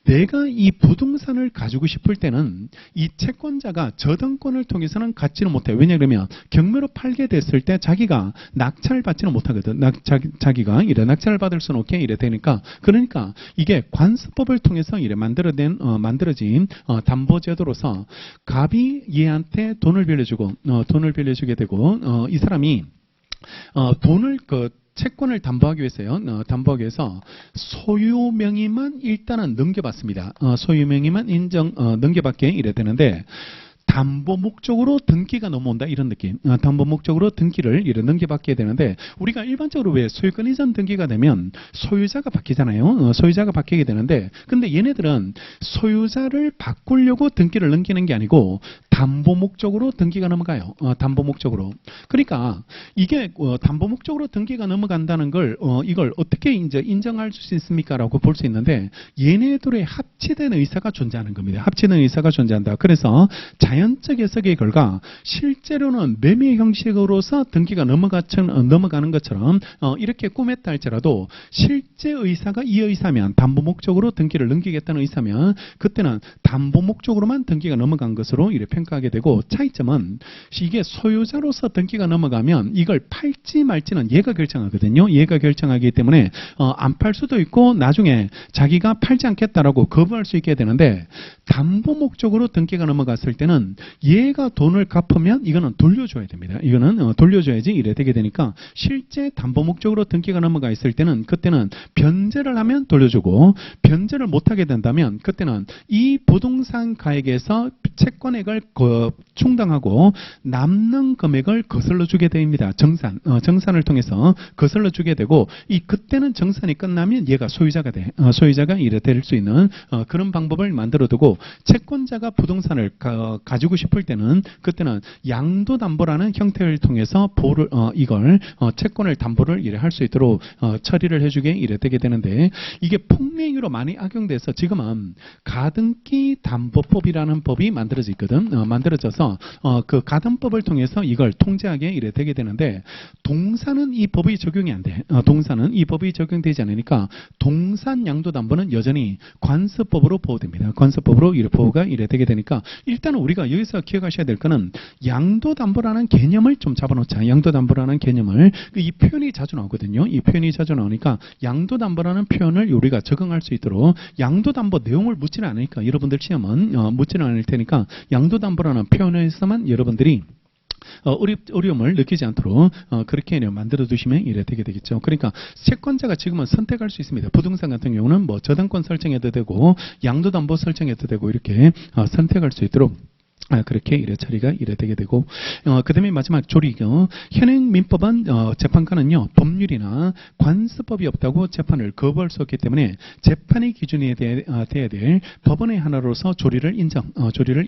내가 이 부동산을 가지고 싶을 때는 이 채권자가 저당권을 통해서는 갖지는 못해요. 왜냐하면 경매로 팔게 됐을 때 자기가 낙찰을 받지는 못하거든. 자기가 이래 낙찰을 받을 수는 없게 이래 되니까, 그러니까 이게 관습법을 통해서 이래 만들어진 담보제도로서 갑이 얘한테 돈을 빌려주게 되고 이 사람이 돈을 채권을 담보하기 위해서요. 담보하기 위해서 소유 명의만 일단은 넘겨받습니다. 소유 명의만 넘겨받게 이래 되는데, 담보 목적으로 등기가 넘어온다 이런 느낌. 담보 목적으로 등기를 이래 넘겨받게 되는데, 우리가 일반적으로 왜 소유권 이전 등기가 되면 소유자가 바뀌잖아요. 소유자가 바뀌게 되는데, 근데 얘네들은 소유자를 바꾸려고 등기를 넘기는 게 아니고 담보 목적으로 등기가 넘어가요. 담보 목적으로. 그러니까 이게 담보 목적으로 등기가 넘어간다는 걸 이걸 어떻게 이제 인정할 수 있습니까라고 볼 수 있는데, 얘네들의 합치된 의사가 존재하는 겁니다. 합치된 의사가 존재한다. 그래서 자연적 해석의 결과 실제로는 매매 형식으로서 등기가 넘어가는 것처럼 이렇게 꾸몄다 할지라도 실제 의사가 이 의사면, 담보 목적으로 등기를 넘기겠다는 의사면 그때는 담보 목적으로만 등기가 넘어간 것으로 이렇게 평가하게 되고, 차이점은 이게 소유자로서 등기가 넘어가면 이걸 팔지 말지는 얘가 결정하거든요. 얘가 결정하기 때문에 안 팔 수도 있고 나중에 자기가 팔지 않겠다라고 거부할 수 있게 되는데, 담보 목적으로 등기가 넘어갔을 때는 얘가 돈을 갚으면 이거는 돌려줘야 됩니다. 이거는 돌려줘야지 이래 되게 되니까, 실제 담보 목적으로 등기가 넘어가 있을 때는 그때는 변제를 하면 돌려주고, 변제를 못하게 된다면 그때는 이 부동산 가액에서 채권액을 충당하고 남는 금액을 거슬러 주게 됩니다. 정산을 통해서 거슬러 주게 되고, 그때는 정산이 끝나면 얘가 소유자가 소유자가 이래 될 수 있는 그런 방법을 만들어 두고, 채권자가 부동산을 가지고 싶을 때는 그때는 양도담보라는 형태를 통해서 이걸 채권을 담보를 이래 할 수 있도록 처리를 해주게 이래 되게 되는데, 이게 폭맹으로 많이 악용돼서 지금은 가등기 담보법이라는 법이 만들어져 있거든. 만들어져서 그 가담법을 통해서 이걸 통제하게 이래 되게 되는데, 동사는 이 법이 적용이 안 돼. 동사는 이 법이 적용되지 않으니까 동산 양도담보는 여전히 관습법으로 보호됩니다. 관습법으로 이래 보호가 이래 되게 되니까, 일단은 우리가 여기서 기억하셔야 될 거는 양도담보라는 개념을 좀 잡아놓자. 양도담보라는 개념을, 이 표현이 자주 나오거든요. 이 표현이 자주 나오니까 양도담보라는 표현을 우리가 적응할 수 있도록, 양도담보 내용을 묻지는 않으니까 여러분들 시험은 묻지는 않을 테니까 양도담보라는 표현에서만 여러분들이 어려움을 느끼지 않도록 그렇게 만들어 두시면 이래 되게 되겠죠. 그러니까 채권자가 지금은 선택할 수 있습니다. 부동산 같은 경우는 뭐 저당권 설정해도 되고 양도담보 설정해도 되고 이렇게 선택할 수 있도록 그렇게 이래 처리가 이래 되게 되고, 그 다음에 마지막 조리죠. 현행 민법은 재판관은요 법률이나 관습법이 없다고 재판을 거부할 수 없기 때문에 재판의 기준이 돼야 될 법원의 하나로서 조리를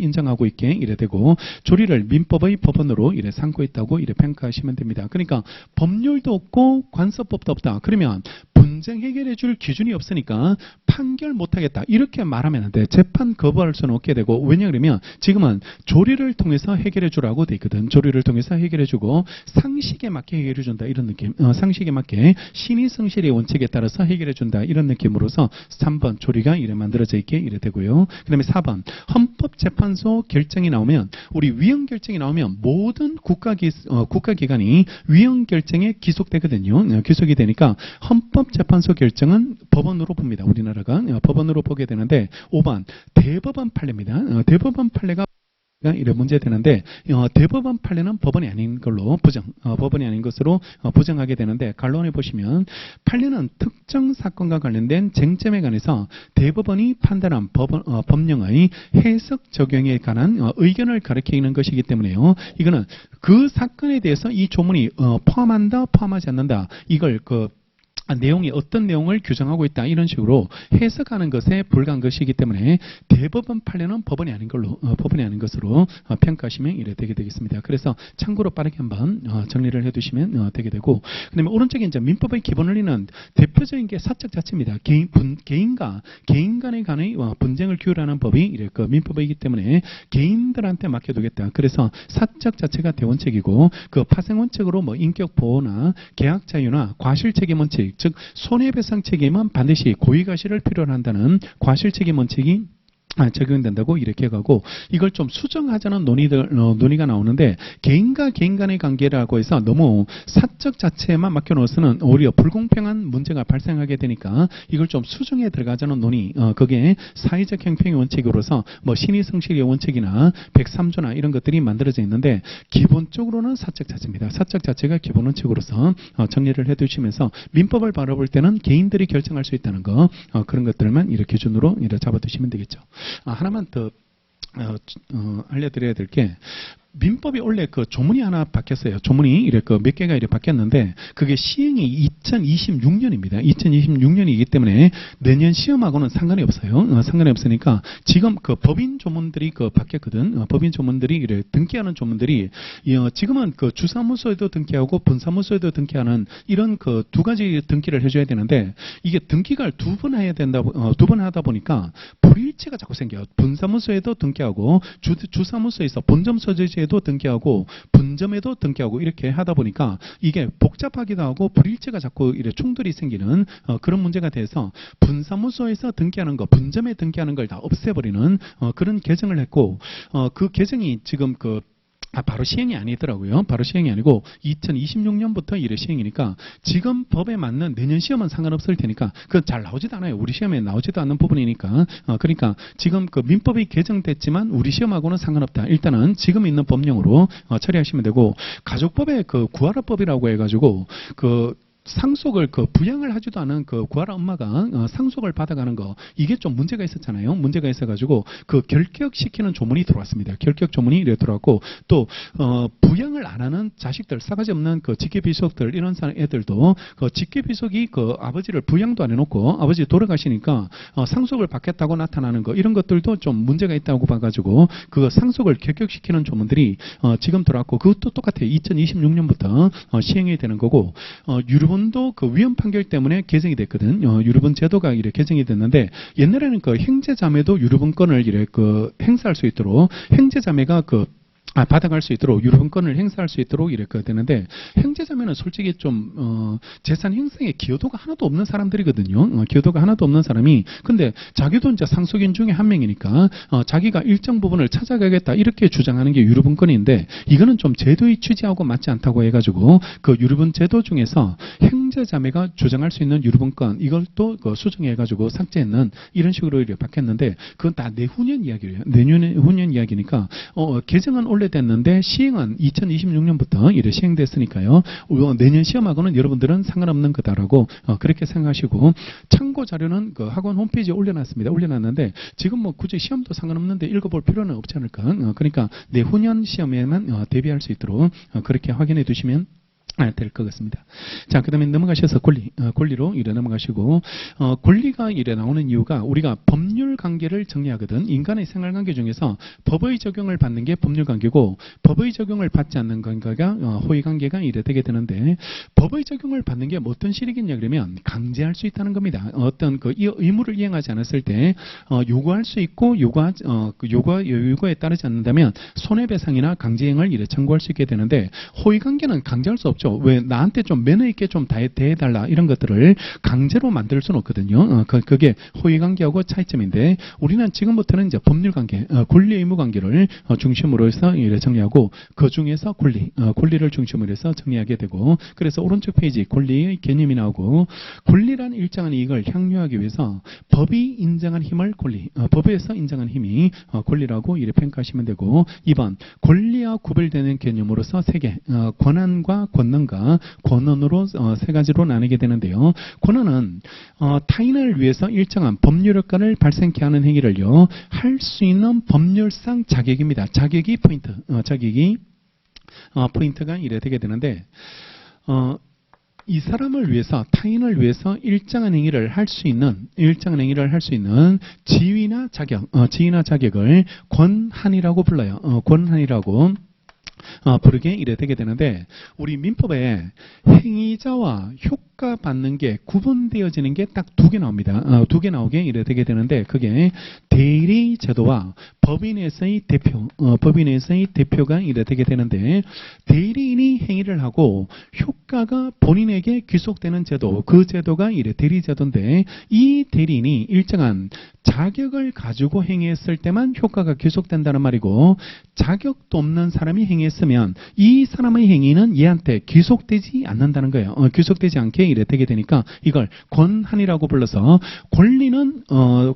인정하고 있게 이래 되고, 조리를 민법의 법원으로 이래 삼고 있다고 이래 평가하시면 됩니다. 그러니까 법률도 없고 관습법도 없다. 그러면 분쟁 해결해 줄 기준이 없으니까 판결 못하겠다 이렇게 말하면 안 돼. 재판 거부할 수는 없게 되고, 왜냐 그러면 지금은 조리를 통해서 해결해 주라고 돼 있거든. 조리를 통해서 해결해 주고 상식에 맞게 해결해 준다 이런 느낌. 상식에 맞게 신의 성실의 원칙에 따라서 해결해 준다 이런 느낌으로서 3번 조리가 이래 만들어져 있게 이래 되고요. 그다음에 4번 헌법재판소 결정이 나오면 우리 위헌 결정이 나오면 모든 국가기관이 위헌 결정에 기속되거든요. 기속이 되니까 헌법재판소 결정은 법원으로 봅니다. 우리나라가 법원으로 보게 되는데 5번 대법원 판례입니다. 대법원 판례가 이런 문제 되는데 대법원 판례는 법원이 아닌 걸로 법원이 아닌 것으로 부정하게 되는데 간론에 보시면 판례는 특정 사건과 관련된 쟁점에 관해서 대법원이 판단한 법령의 해석 적용에 관한 의견을 가리키는 것이기 때문에요. 이거는 그 사건에 대해서 이 조문이 포함한다, 포함하지 않는다. 이걸 내용이 어떤 내용을 규정하고 있다 이런 식으로 해석하는 것에 불과한 것이기 때문에 대법원 판례는 법원이 아닌 것으로 평가하시면 이래 되게 되겠습니다. 그래서 참고로 빠르게 한번 정리를 해두시면 되게 되고, 그다음에 오른쪽에 이제 민법의 기본 원리는 대표적인 게 사적 자체입니다. 개인 간에 관의 분쟁을 규율하는 법이 이래 민법이기 때문에 개인들한테 맡겨두겠다. 그래서 사적 자체가 대원칙이고 그 파생 원칙으로 인격 보호나 계약 자유나 과실 책임 원칙, 즉 손해배상 책임은 반드시 고의가실을 필요로 한다는 과실책임 원칙이 적용된다고 이렇게 가고, 이걸 좀 수정하자는 논의가 나오는데 개인과 개인 간의 관계라고 해서 너무 사적 자체에만 맡겨놓아서는 오히려 불공평한 문제가 발생하게 되니까 이걸 좀 수정해 들어가자는 논의, 거기에 사회적 형평의 원칙으로서 신의 성실의 원칙이나 103조나 이런 것들이 만들어져 있는데 기본적으로는 사적 자체입니다. 사적 자체가 기본 원칙으로서 정리를 해두시면서 민법을 바라볼 때는 개인들이 결정할 수 있다는 거, 그런 것들만 이렇게 기준으로 잡아두시면 되겠죠. 하나만 더 알려드려야 될 게, 민법이 원래 조문이 하나 바뀌었어요. 조문이 몇 개가 바뀌었는데 그게 시행이 2026년입니다. 2026년이기 때문에 내년 시험하고는 상관이 없어요. 상관이 없으니까 지금 법인 조문들이 바뀌었거든. 법인 조문들이 등기하는 조문들이 지금은 주사무소에도 등기하고 분사무소에도 등기하는 이런 두 가지 등기를 해줘야 되는데 이게 등기가 두 번 해야 된다고 두 번 하다 보니까 불일치가 자꾸 생겨요. 분사무소에도 등기하고 주사무소에서 본점 소재지에 도 등기하고 분점에도 등기하고 이렇게 하다 보니까 이게 복잡하기도 하고 불일치가 자꾸 충돌이 생기는 그런 문제가 돼서 분사무소에서 등기하는 거, 분점에 등기하는 걸 다 없애버리는 그런 개정을 했고, 그 개정이 지금 바로 시행이 아니더라고요. 바로 시행이 아니고 2026년부터 이래 시행이니까 지금 법에 맞는 내년 시험은 상관없을 테니까 그건 잘 나오지도 않아요. 우리 시험에 나오지도 않는 부분이니까. 그러니까 지금 민법이 개정됐지만 우리 시험하고는 상관없다. 일단은 지금 있는 법령으로 처리하시면 되고, 가족법에 구하라법이라고 해가지고 상속을 부양을 하지도 않은 구하라 엄마가 상속을 받아가는 거, 이게 좀 문제가 있었잖아요. 문제가 있어가지고 결격시키는 조문이 들어왔습니다. 결격 조문이 들어왔고, 또 부양을 안 하는 자식들, 싸가지 없는 직계비속들, 이런 애들도 직계비속이 아버지를 부양도 안 해놓고 아버지 돌아가시니까 상속을 받겠다고 나타나는 거, 이런 것들도 좀 문제가 있다고 봐가지고 상속을 결격시키는 조문들이 지금 들어왔고, 그것도 똑같아요. 2026년부터 시행이 되는 거고, 유류분도 위헌 판결 때문에 개정이 됐거든. 유류분 제도가 개정이 됐는데 옛날에는 형제자매도 유류분권을 행사할 수 있도록, 형제자매가 받아갈 수 있도록 유류분권을 행사할 수 있도록 이렇게 되는데, 형제자매는 솔직히 좀 재산 형성에 기여도가 하나도 없는 사람들이거든요. 기여도가 하나도 없는 사람이, 근데 자기도 이제 상속인 중에 한 명이니까 자기가 일정 부분을 찾아가겠다 이렇게 주장하는 게 유류분권인데, 이거는 좀 제도의 취지하고 맞지 않다고 해가지고 유류분 제도 중에서 형제자매가 주장할 수 있는 유류분권, 이걸 또 수정해가지고 삭제했는 이런 식으로 바뀌었는데, 그건 다 내후년 이야기예요. 내후년 이야기니까 개정은 원래 됐는데 시행은 2026년부터 이래 시행됐으니까요. 내년 시험하고는 여러분들은 상관없는 거다라고 그렇게 생각하시고, 참고 자료는 학원 홈페이지에 올려놨습니다. 올려놨는데 지금 굳이 시험도 상관없는데 읽어볼 필요는 없지 않을까. 그러니까 내후년 시험에만 대비할 수 있도록 그렇게 확인해 두시면 될 것 같습니다. 자, 그 다음에 넘어가셔서 권리로 이래 넘어가시고, 권리가 이래 나오는 이유가 우리가 법률 관계를 정리하거든. 인간의 생활 관계 중에서 법의 적용을 받는 게 법률 관계고, 법의 적용을 받지 않는 관계가 호의 관계가 이래 되게 되는데, 법의 적용을 받는 게 어떤 실익이냐 그러면 강제할 수 있다는 겁니다. 어떤 그 의무를 이행하지 않았을 때, 요구할 수 있고, 요구에 따르지 않는다면 손해배상이나 강제행을 이래 청구할 수 있게 되는데, 호의 관계는 강제할 수 없죠. 왜 나한테 좀 매너 있게 좀 대해달라 이런 것들을 강제로 만들 수는 없거든요. 그게 호의관계하고 차이점인데 우리는 지금부터는 이제 법률관계, 권리 의무 관계를 중심으로 해서 정리하고 그 중에서 권리를 중심으로 해서 정리하게 되고 그래서 오른쪽 페이지 권리의 개념이 나오고 권리란 일정한 이익을 향유하기 위해서 법이 인정한 힘을 법에서 인정한 힘이 권리라고 이렇게 평가하시면 되고 2번 권리와 구별되는 개념으로서 3개 권한과 권원으로 세 가지로 나누게 되는데요. 권한은 타인을 위해서 일정한 법률 효과를 발생케 하는 행위를요 할 수 있는 법률상 자격입니다. 자격이 포인트가 이래 되게 되는데 이 사람을 위해서 타인을 위해서 일정한 행위를 할 수 있는 지위나 자격을 권한이라고 불러요. 권한이라고 부르게 이래 되게 되는데 우리 민법에 행위자와 효과 받는 게 구분되어지는 게 딱 2개 나옵니다. 2개 나오게 이래 되게 되는데 그게 대리 제도와 법인에서의 대표가 이래 되게 되는데 대리인이 행위를 하고 효과가 본인에게 귀속되는 제도 그 제도가 이래 대리 제도인데 이 대리인이 일정한 자격을 가지고 행위했을 때만 효과가 귀속된다는 말이고 자격도 없는 사람이 행위했으면 이 사람의 행위는 얘한테 귀속되지 않는다는 거예요. 귀속되지 않게 이래 되게 되니까 이걸 권한이라고 불러서 권리는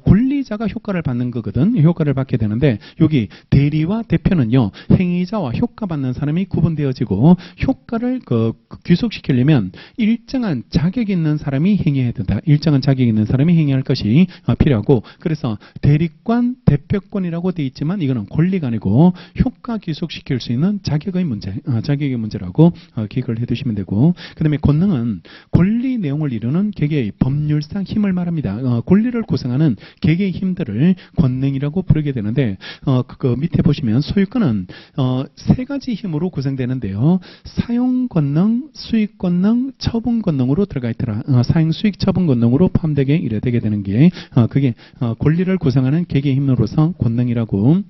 권리자가 효과를 받는 거거든. 효과를 받게 되는데 여기 대리와 대표는요. 행위자와 효과 받는 사람이 구분되어지고 효과를 귀속시키려면 일정한 자격이 있는 사람이 행위해야 된다. 일정한 자격이 있는 사람이 행위할 것이 필요하고 그래서 대리권, 대표권이라고 되어 있지만 이거는 권리가 아니고 효과 귀속시킬 수 있는 자격의 문제라고 기억을 해두시면 되고 그 다음에 권능은 권리 내용을 이루는 개개의 법률상 힘을 말합니다. 권리를 구성하는 개개의 힘들을 권능이라고 부르게 되는데 그 밑에 보시면 소유권은 3가지 힘으로 구성되는데요. 사용 권능, 수익 권능, 처분 권능으로 들어가 있더라. 사용, 수익, 처분 권능으로 포함되게 이래 되게 되는 게 그게 권리를 구성하는 개개의 힘으로서 권능이라고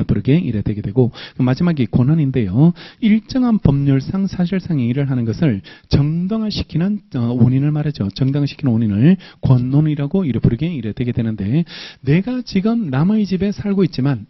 부르게 이래 되게 되고 마지막이 권한인데요. 일정한 법률상 사실상 행위를 하는 것을 정당화시키는 원인을 말하죠. 정당화시키는 원인을 권론이라고 이래 부르게 이래 되게 되는데 내가 지금 남의 집에 살고 있지만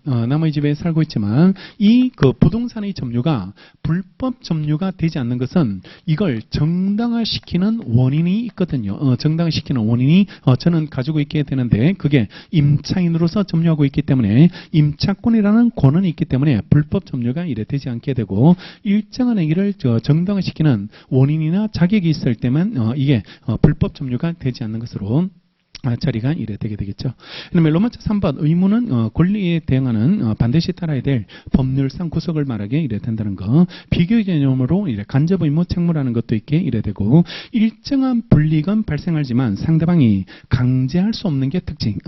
이 그 부동산의 점유가 불법 점유가 되지 않는 것은 이걸 정당화시키는 원인이 있거든요. 정당화시키는 원인이 저는 가지고 있게 되는데 그게 임차인으로서 점유하고 있기 때문에 임차권이라는 권한이 있기 때문에 불법 점유가 이래 되지 않게 되고 일정한 행위를 정당화시키는 원인이나 자격이 있을 때만 이게 불법 점유가 되지 않는 것으로 처리가 이래 되게 되겠죠. 그다음에 로마자 3번 의무는 권리에 대응하는 반드시 따라야 될 법률상 구속을 말하게 이래 된다는 거. 비교 개념으로 이래 간접 의무 책무라는 것도 있게 이래 되고 일정한 불이익은 발생하지만 상대방이 강제할 수 없는 게 특징.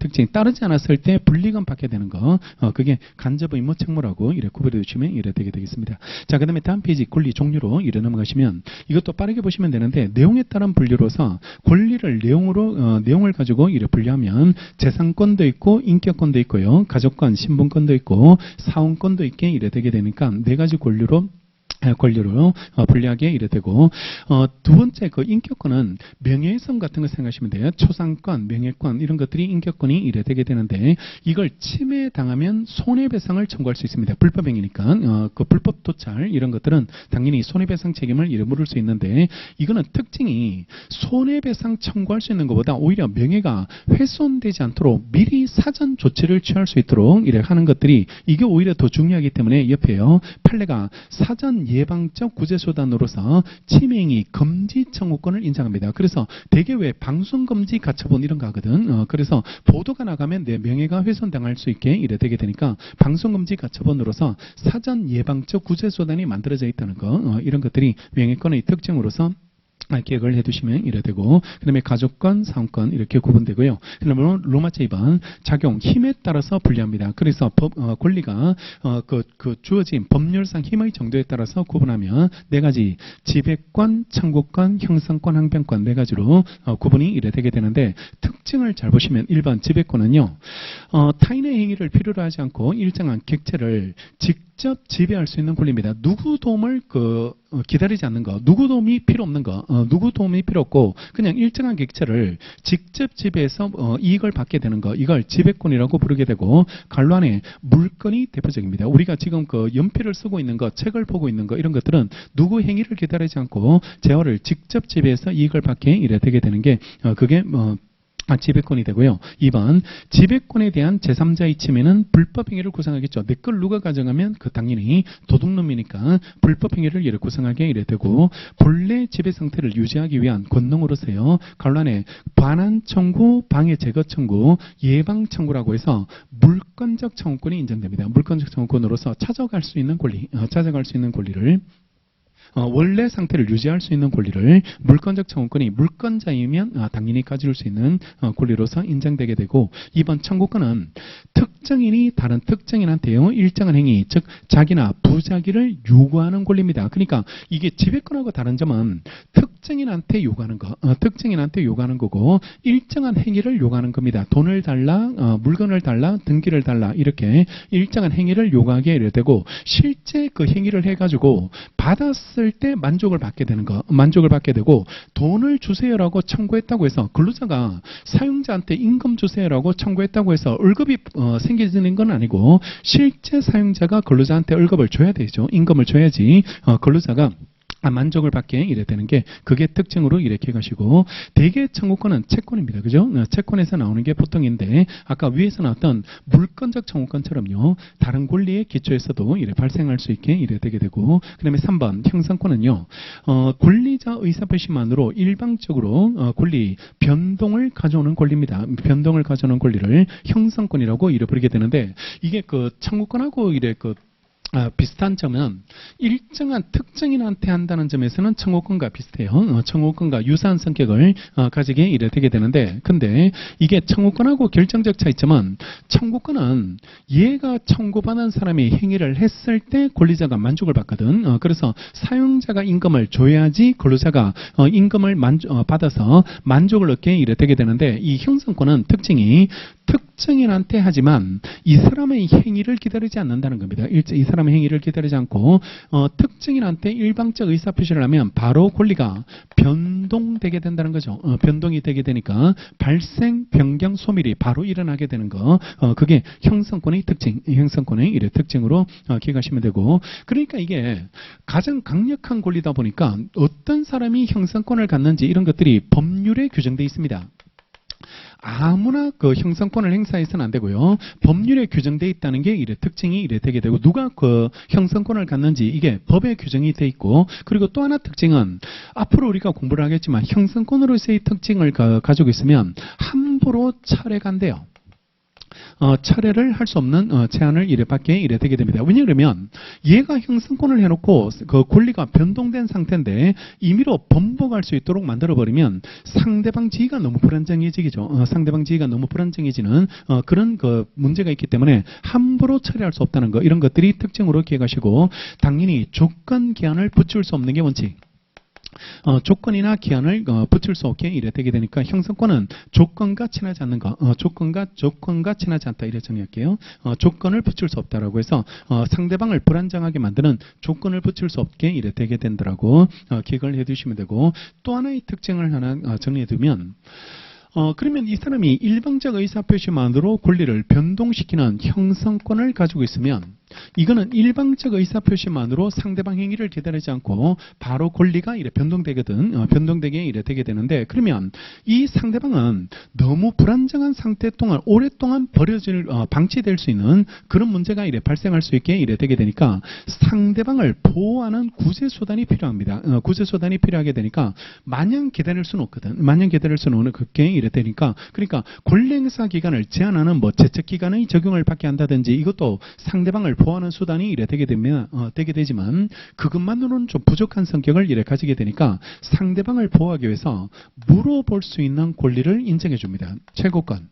특징. 따르지 않았을 때 불이익은 받게 되는 거. 그게 간접 의무 책무라고 이래 구별해 주시면 이래 되게 되겠습니다. 자, 그다음에 다음 페이지 권리 종류로 이래 넘어가시면 이것도 빠르게 보시면 되는데 내용에 따른 분류로서 권리를 내용을 가지고 이렇게 분류하면 재산권도 있고 인격권도 있고요. 가족권, 신분권도 있고 사원권도 있게 이래 되게 되니까 4가지 권리로 분리하게 이래 되고 2번째 그 인격권은 명예훼손 같은 거 생각하시면 돼요. 초상권, 명예권 이런 것들이 인격권이 이래 되게 되는데 이걸 침해당하면 손해배상을 청구할 수 있습니다. 불법행위니까 그 불법 도찰 이런 것들은 당연히 손해배상 책임을 이래 물을 수 있는데 이거는 특징이 손해배상 청구할 수 있는 것보다 오히려 명예가 훼손되지 않도록 미리 사전 조치를 취할 수 있도록 이래 하는 것들이 이게 오히려 더 중요하기 때문에 옆에요. 판례가 사전 예방적 구제수단으로서 침해행위 금지 청구권을 인정합니다. 그래서 대개 왜 방송금지 가처분 이런 거 하거든. 그래서 보도가 나가면 내 명예가 훼손당할 수 있게 이래 되게 되니까 방송금지 가처분으로서 사전 예방적 구제수단이 만들어져 있다는 거, 이런 것들이 명예권의 특징으로서 기억을 해두시면 이래 되고, 그 다음에 가족권, 사원권 이렇게 구분되고요. 그 다음에 로마자 2번 작용 힘에 따라서 분리합니다. 그래서 권리가 주어진 법률상 힘의 정도에 따라서 구분하면 네 가지 지배권, 청구권, 형성권, 항변권 네 가지로 구분이 이래 되게 되는데, 특징을 잘 보시면 1번 지배권은요, 타인의 행위를 필요로 하지 않고 일정한 객체를 직접 지배할 수 있는 권리입니다. 누구 도움을 기다리지 않는 거, 누구 도움이 필요 없는 거, 누구 도움이 필요 없고 그냥 일정한 객체를 직접 지배해서 이익을 받게 되는 거, 이걸 지배권이라고 부르게 되고, 관로 안에 물건이 대표적입니다. 우리가 지금 연필을 쓰고 있는 거, 책을 보고 있는 거, 이런 것들은 누구 행위를 기다리지 않고 재화를 직접 지배해서 이익을 받게 이래 되게 되는 게 그게 지배권이 되고요. 2번 지배권에 대한 제3자의 침해는 불법행위를 구성하겠죠. 내 걸 누가 가져가면 당연히 도둑놈이니까 불법행위를 이렇게 구성하게 이래 되고, 본래 지배 상태를 유지하기 위한 권능으로서요, 관로 안에 반환 청구, 방해 제거 청구, 예방 청구라고 해서 물권적 청구권이 인정됩니다. 물권적 청구권으로서 찾아갈 수 있는 권리를 원래 상태를 유지할 수 있는 권리를 물권적 청구권이 물권자이면 당연히 가질 수 있는 권리로서 인정되게 되고, 2번 청구권은 특정인이 다른 특정인한테요 일정한 행위, 즉 자기나 부자기를 요구하는 권리입니다. 그러니까 이게 지배권하고 다른 점은 특정인한테 요구하는 거고 일정한 행위를 요구하는 겁니다. 돈을 달라, 물건을 달라, 등기를 달라, 이렇게 일정한 행위를 요구하게 되고, 실제 그 행위를 해가지고 받았을 때 만족을 받게 되고, 돈을 주세요라고 청구했다고 해서 근로자가 사용자한테 임금 주세요라고 청구했다고 해서 월급이 생기는 건 아니고, 실제 사용자가 근로자한테 월급을 줘야 되죠. 임금을 줘야지 근로자가 만족을 받게 이래 되는 게 그게 특징으로 이렇게 가시고, 대개 청구권은 채권입니다. 그죠? 채권에서 나오는 게 보통인데, 아까 위에서 나왔던 물권적 청구권처럼요, 다른 권리의 기초에서도 이래 발생할 수 있게 이래 되게 되고, 그 다음에 3번 형성권은요, 권리자 의사표시만으로 일방적으로 권리 변동을 가져오는 권리입니다. 변동을 가져오는 권리를 형성권이라고 이래 부르게 되는데, 이게 청구권하고 이래 비슷한 점은 일정한 특정인한테 한다는 점에서는 청구권과 비슷해요. 청구권과 유사한 성격을 가지게 이래 되게 되는데, 근데 이게 청구권하고 결정적 차이점은, 청구권은 얘가 청구받은 사람이 행위를 했을 때 권리자가 만족을 받거든. 그래서 사용자가 임금을 줘야지 근로자가 임금을 받아서 만족을 얻게 이래 되게 되는데, 이 형성권은 특징이 특정인한테 하지만 이 사람의 행위를 기다리지 않는다는 겁니다. 이 사람의 행위를 기다리지 않고 특정인한테 일방적 의사표시를 하면 바로 권리가 변동되게 된다는 거죠. 변동이 되게 되니까 발생, 변경, 소멸이 바로 일어나게 되는 거, 그게 형성권의 특징, 형성권의 이래 특징으로 기억하시면 되고, 그러니까 이게 가장 강력한 권리다 보니까 어떤 사람이 형성권을 갖는지 이런 것들이 법률에 규정되어 있습니다. 아무나 형성권을 행사해서는 안 되고요. 법률에 규정되어 있다는 게 이래 특징이 이래 되게 되고, 누가 형성권을 갖는지 이게 법에 규정이 되어 있고, 그리고 또 하나 특징은 앞으로 우리가 공부를 하겠지만 형성권으로서의 특징을 가지고 있으면 함부로 철회가 안 돼요. 철회를 할 수 없는 제한을 받게 이래 되게 됩니다. 왜냐하면 얘가 형성권을 해놓고 그 권리가 변동된 상태인데 임의로 번복할 수 있도록 만들어버리면 상대방 지위가 너무 불안정해지죠. 상대방 지위가 너무 불안정해지는 그런 문제가 있기 때문에 함부로 처리할 수 없다는 거, 이런 것들이 특징으로 기억하시고, 당연히 조건 기한을 붙일 수 없는 게 원칙. 조건이나 기한을 붙일 수 없게 이래 되게 되니까 형성권은 조건과 친하지 않는 거, 조건과 친하지 않다 이래 정의할게요. 조건을 붙일 수 없다라고 해서 상대방을 불안정하게 만드는 조건을 붙일 수 없게 이래 되게 된다라고 기억을 해두시면 되고, 또 하나의 특징을 하나 정리해두면, 그러면 이 사람이 일방적 의사표시만으로 권리를 변동시키는 형성권을 가지고 있으면 이거는 일방적 의사표시만으로 상대방 행위를 기다리지 않고 바로 권리가 이래 변동되게 이래 되게 되는데, 그러면 이 상대방은 너무 불안정한 상태 동안 오랫동안 방치될 수 있는 그런 문제가 이래 발생할 수 있게 이래 되게 되니까 상대방을 보호하는 구제수단이 필요합니다. 구제수단이 필요하게 되니까 마냥 기다릴 수는 없거든. 마냥 기다릴 수는 없는 그게 이래 되니까, 그러니까 권리행사 기간을 제한하는 제척 기간의 적용을 받게 한다든지, 이것도 상대방을 보호하는 수단이 이래 되게 되지만 그것만으로는 좀 부족한 성격을 이래 가지게 되니까 상대방을 보호하기 위해서 물어볼 수 있는 권리를 인정해 줍니다. 최고권.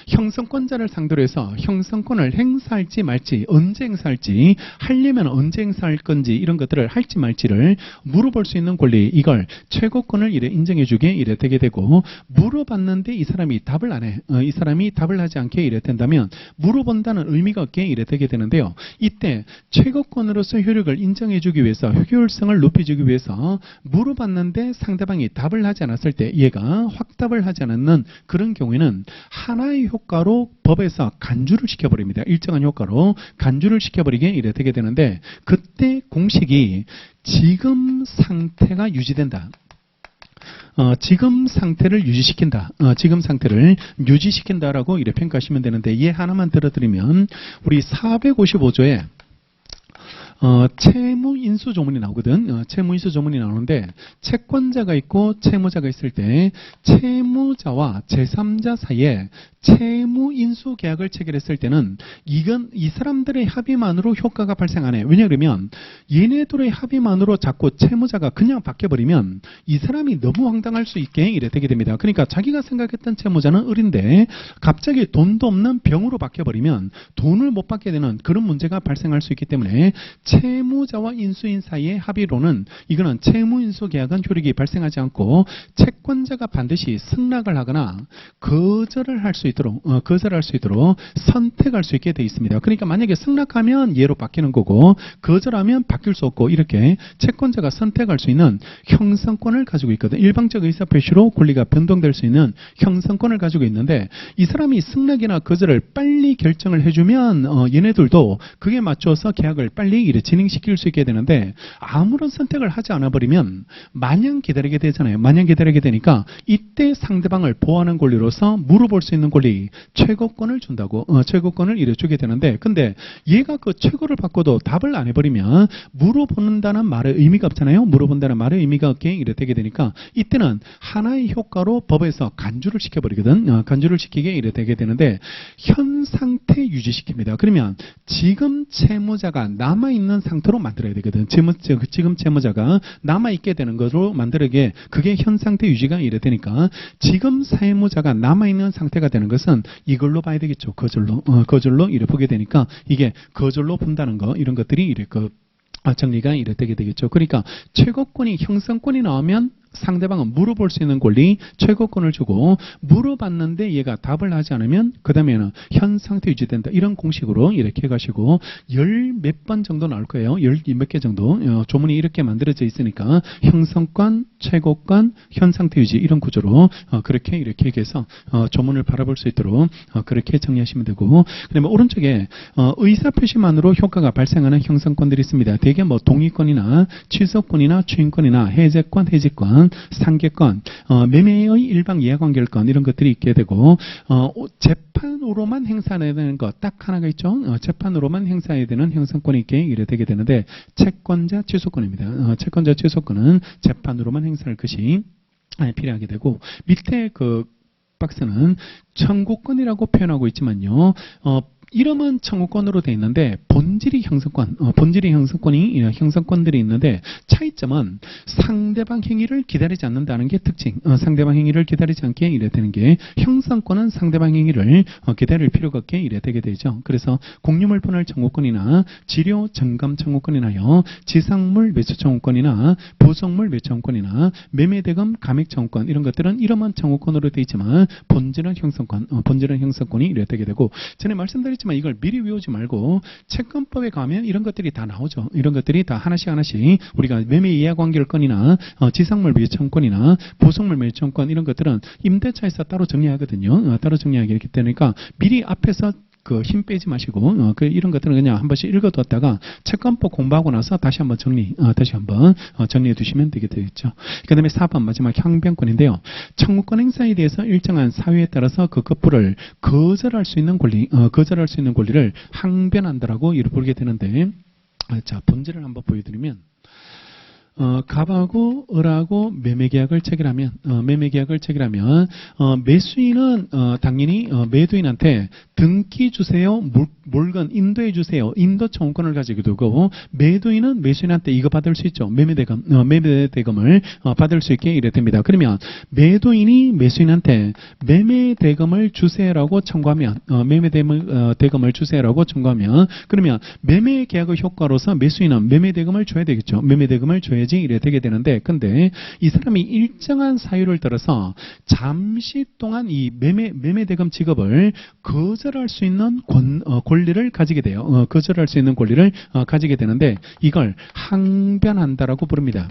형성권자를 상대로 해서 형성권을 행사할지 말지, 언제 행사할지, 하려면 언제 행사할 건지, 이런 것들을 할지 말지를 물어볼 수 있는 권리, 이걸 최고권을 이래 인정해 주게 이래 되게 되고, 물어봤는데 이 사람이 답을 안 해. 이 사람이 답을 하지 않게 이래 된다면 물어본다는 의미가 없게 이래 되게 되는데요. 이때 최고권으로서 효력을 인정해 주기 위해서, 효율성을 높여주기 위해서 물어봤는데 상대방이 답을 하지 않았을 때, 얘가 확답을 하지 않는 그런 경우에는 하나의 효과로 법에서 간주를 시켜버립니다. 일정한 효과로 간주를 시켜버리게 이래 되게 되는데, 그때 공식이 지금 상태가 유지된다. 지금 상태를 유지시킨다. 지금 상태를 유지시킨다라고 이래 평가하시면 되는데, 얘 하나만 들어드리면 우리 455조에 채무인수 조문이 나오거든. 채무인수 조문이 나오는데, 채권자가 있고 채무자가 있을 때 채무자와 제3자 사이에 채무인수 계약을 체결했을 때는 이건 이 사람들의 합의만으로 효과가 발생 안 해. 왜냐하면 얘네들의 합의만으로 자꾸 채무자가 그냥 바뀌어버리면 이 사람이 너무 황당할 수 있게 이래 되게 됩니다. 그러니까 자기가 생각했던 채무자는 을인데 갑자기 돈도 없는 병으로 바뀌어버리면 돈을 못 받게 되는 그런 문제가 발생할 수 있기 때문에 채무자와 인수인 사이의 합의로는 이거는 채무인수 계약은 효력이 발생하지 않고, 채권자가 반드시 승낙을 하거나 거절을 할 수 있도록 선택할 수 있게 되어 있습니다. 그러니까 만약에 승낙하면 얘로 바뀌는 거고, 거절하면 바뀔 수 없고, 이렇게 채권자가 선택할 수 있는 형성권을 가지고 있거든. 일방적 의사표시로 권리가 변동될 수 있는 형성권을 가지고 있는데, 이 사람이 승낙이나 거절을 빨리 결정을 해주면 얘네들도 그에 맞춰서 계약을 빨리 진행시킬 수 있게 되는데, 아무런 선택을 하지 않아 버리면 마냥 기다리게 되잖아요. 마냥 기다리게 되니까 이때 상대방을 보호하는 권리로서 물어볼 수 있는 권리, 최고권을 준다고, 최고권을 이래 주게 되는데, 근데 얘가 그 최고를 받고도 답을 안 해버리면 물어본다는 말의 의미가 없잖아요. 물어본다는 말의 의미가 없게 이래 되게 되니까 이때는 하나의 효과로 법에서 간주를 시켜버리거든. 간주를 시키게 이래 되게 되는데, 현 상태 유지시킵니다. 그러면 지금 채무자가 남아있는 상태로 만들어야 되거든. 지금 채무자가 남아있게 되는 것으로 만들게, 그게 현 상태 유지가 이래 되니까 지금 채무자가 남아있는 상태가 되는 것은 이걸로 봐야 되겠죠. 거절로 이래 보게 되니까 이게 거절로 본다는 거, 이런 것들이 이래 정리가 이래 되게 되겠죠. 그러니까 최고권이 형성권이 나오면 상대방은 물어볼 수 있는 권리, 최고권을 주고, 물어봤는데 얘가 답을 하지 않으면 그 다음에는 현 상태 유지된다. 이런 공식으로 이렇게 가시고, 열 몇 번 정도 나올 거예요. 열 몇 개 정도. 조문이 이렇게 만들어져 있으니까 형성권, 최고권, 현 상태 유지, 이런 구조로 그렇게 해서 조문을 바라볼 수 있도록 그렇게 정리하시면 되고, 그 다음에 오른쪽에 의사표시만으로 효과가 발생하는 형성권들이 있습니다. 대개 동의권이나 취소권이나 추인권이나 해제권, 해지권, 상계권, 매매의 일방 이해관계권, 이런 것들이 있게 되고, 재판으로만 행사해야 되는 것 딱 하나가 있죠. 재판으로만 행사해야 되는 형성권이 있게 이래 되게 되는데, 채권자 취소권입니다. 채권자 취소권은 재판으로만 행사할 것이 필요하게 되고, 밑에 그 박스는 청구권이라고 표현하고 있지만요. 이름은 청구권으로 되어 있는데 본질이 형성권, 형성권들이 있는데, 차이점은 상대방 행위를 기다리지 않는다는 게 특징. 상대방 행위를 기다리지 않게 이래 되는 게, 형성권은 상대방 행위를 기다릴 필요가 없게 이래 되게 되죠. 그래서 공유물 분할 청구권이나 지료 정감 청구권이나요, 지상물 매수 청구권이나 부속물 매수 청구권이나 매매대금 감액 청구권, 이런 것들은 이름은 청구권으로 되어 있지만 본질은 형성권이 이래 되게 되고, 전에 말씀드렸지만 이걸 미리 외우지 말고 채권법에 가면 이런 것들이 다 나오죠. 이런 것들이 다 하나씩 우리가 매매 이해관계권이나 지상물 매수청권이나 부속물 매수청권, 이런 것들은 임대차에서 따로 정리하거든요. 따로 정리하기 되니까 미리 앞에서 그 힘 빼지 마시고 이런 것들은 그냥 한 번씩 읽어뒀다가 채권법 공부하고 나서 다시 한번 정리해 두시면 되겠죠. 그다음에 4번 마지막 형변권인데요. 청구권 행사에 대해서 일정한 사유에 따라서 그 급부를 거절할 수 있는 권리를 항변한다라고 이를 부르게 되는데, 자 본질을 한번 보여드리면. 갑하고 을하고 매매계약을 체결하면 매수인은 당연히 매도인한테 등기 주세요, 물건 인도해 주세요, 인도 청구권을 가지고 두고, 매도인은 매수인한테 이거 받을 수 있죠. 매매대금을 받을 수 있게 이래 됩니다. 그러면 매도인이 매수인한테 매매대금을 주세요라고 청구하면 매매대금을 주세요라고 청구하면, 그러면 매매계약의 효과로서 매수인은 매매대금을 줘야 되겠죠. 매매대금을 줘야지 이래 되게 되는데, 근데 이 사람이 일정한 사유를 들어서 잠시 동안 이 매매대금 지급을 거절할 수 있는 권리를 가지게 돼요. 거절할 수 있는 권리를 가지게 되는데, 이걸 항변한다라고 부릅니다.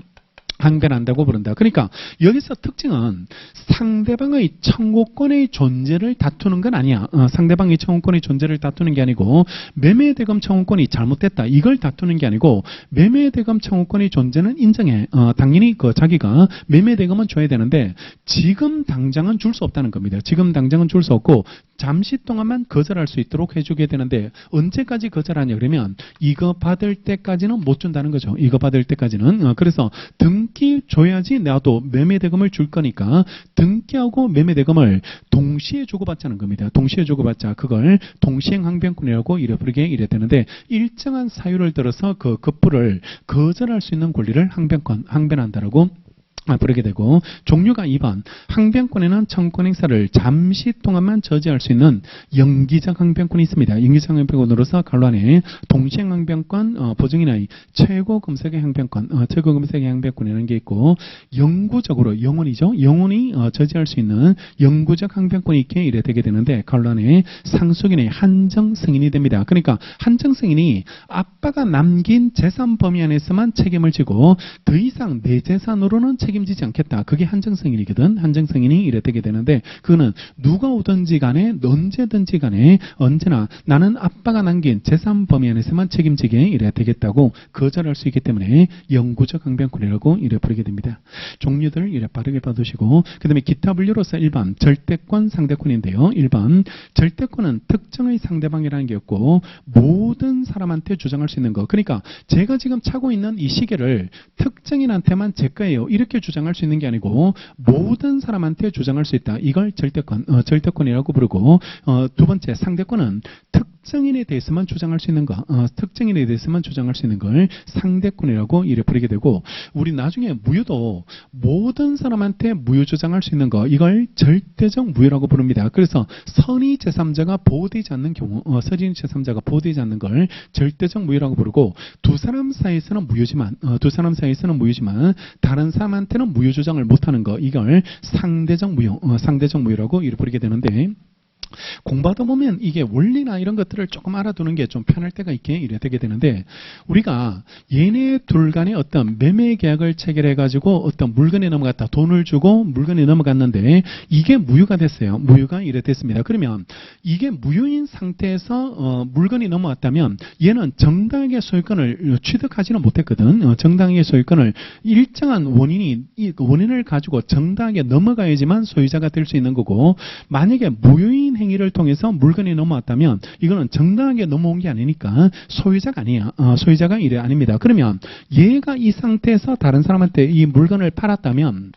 항변한다고 부른다. 그러니까 여기서 특징은 상대방의 청구권의 존재를 다투는 건 아니야. 상대방의 청구권의 존재를 다투는 게 아니고, 매매대금 청구권이 잘못됐다 이걸 다투는 게 아니고, 매매대금 청구권의 존재는 인정해. 당연히 자기가 매매대금은 줘야 되는데 지금 당장은 줄 수 없다는 겁니다. 지금 당장은 줄 수 없고 잠시 동안만 거절할 수 있도록 해주게 되는데, 언제까지 거절하냐 그러면 이거 받을 때까지는 못 준다는 거죠. 이거 받을 때까지는. 그래서 등기 줘야지 나도 매매대금을 줄 거니까 등기하고 매매대금을 동시에 주고받자는 겁니다. 동시에 주고받자. 그걸 동시행항변권이라고 이래 되는데, 일정한 사유를 들어서 그 급부를 거절할 수 있는 권리를 항변한다라고 부르게 되고, 종류가 2번 항변권에는 청구권 행사를 잠시 동안만 저지할 수 있는 영기적 항변권이 있습니다. 영기적 항변권으로서 간란에 동시행 항변권, 보증인의 최고 금속의 항변권이라는 게 있고, 영구적으로 영원히 저지할 수 있는 영구적 항변권이 있게 이래 되게 되는데, 간란에 상속인의 한정 승인이 됩니다. 그러니까 한정 승인이 아빠가 남긴 재산 범위 안에서만 책임을 지고 더 이상 내 재산으로는 책임지지 않겠다. 그게 한정승인이거든. 한정승인이 이래 되게 되는데, 그거는 누가 오든지 간에 언제든지 간에 언제나 나는 아빠가 남긴 재산 범위 안에서만 책임지게 이래 되겠다고 거절할 수 있기 때문에 영구적 항변권이라고 이래 부르게 됩니다. 종류들 이래 빠르게 봐두시고, 그 다음에 기타 분류로서 1번 절대권 상대권인데요. 1번 절대권은 특정의 상대방이라는 게 없고 모든 사람한테 주장할 수 있는 거. 그러니까 제가 지금 차고 있는 이 시계를 특정인한테만 제 거예요 이렇게 주장할 수 있는 게 아니고 모든 사람한테 주장할 수 있다. 이걸 절대권이라고 부르고, 두 번째 상대권은 특정인에 대해서만 주장할 수 있는 거, 특정인에 대해서만 주장할 수 있는 걸 상대권이라고 이래 부르게 되고, 우리 나중에 무효도 모든 사람한테 무효 주장할 수 있는 거, 이걸 절대적 무효라고 부릅니다. 그래서 선의 제3자가 보호되지 않는 경우, 선의 제3자가 보호되지 않는 걸 절대적 무효라고 부르고, 두 사람 사이에서는 무효지만 다른 사람한테는 무효 주장을 못하는 거, 이걸 상대적 무효라고 이래 부르게 되는데, 공부하다 보면 이게 원리나 이런 것들을 조금 알아두는 게 좀 편할 때가 있게 이래 되게 되는데, 우리가 얘네 둘 간의 어떤 매매 계약을 체결해 가지고 어떤 물건에 넘어갔다, 돈을 주고 물건에 넘어갔는데 이게 무효가 됐어요. 무효가 이래 됐습니다. 그러면 이게 무효인 상태에서 물건이 넘어왔다면 얘는 정당하게 소유권을 취득하지는 못했거든. 정당하게 소유권을 일정한 원인을 가지고 정당하게 넘어가야지만 소유자가 될 수 있는 거고, 만약에 무효인 행위를 통해서 물건이 넘어왔다면 이거는 정당하게 넘어온 게 아니니까 소유자가 아니야. 소유자가 이래 아닙니다. 그러면 얘가 이 상태에서 다른 사람한테 이 물건을 팔았다면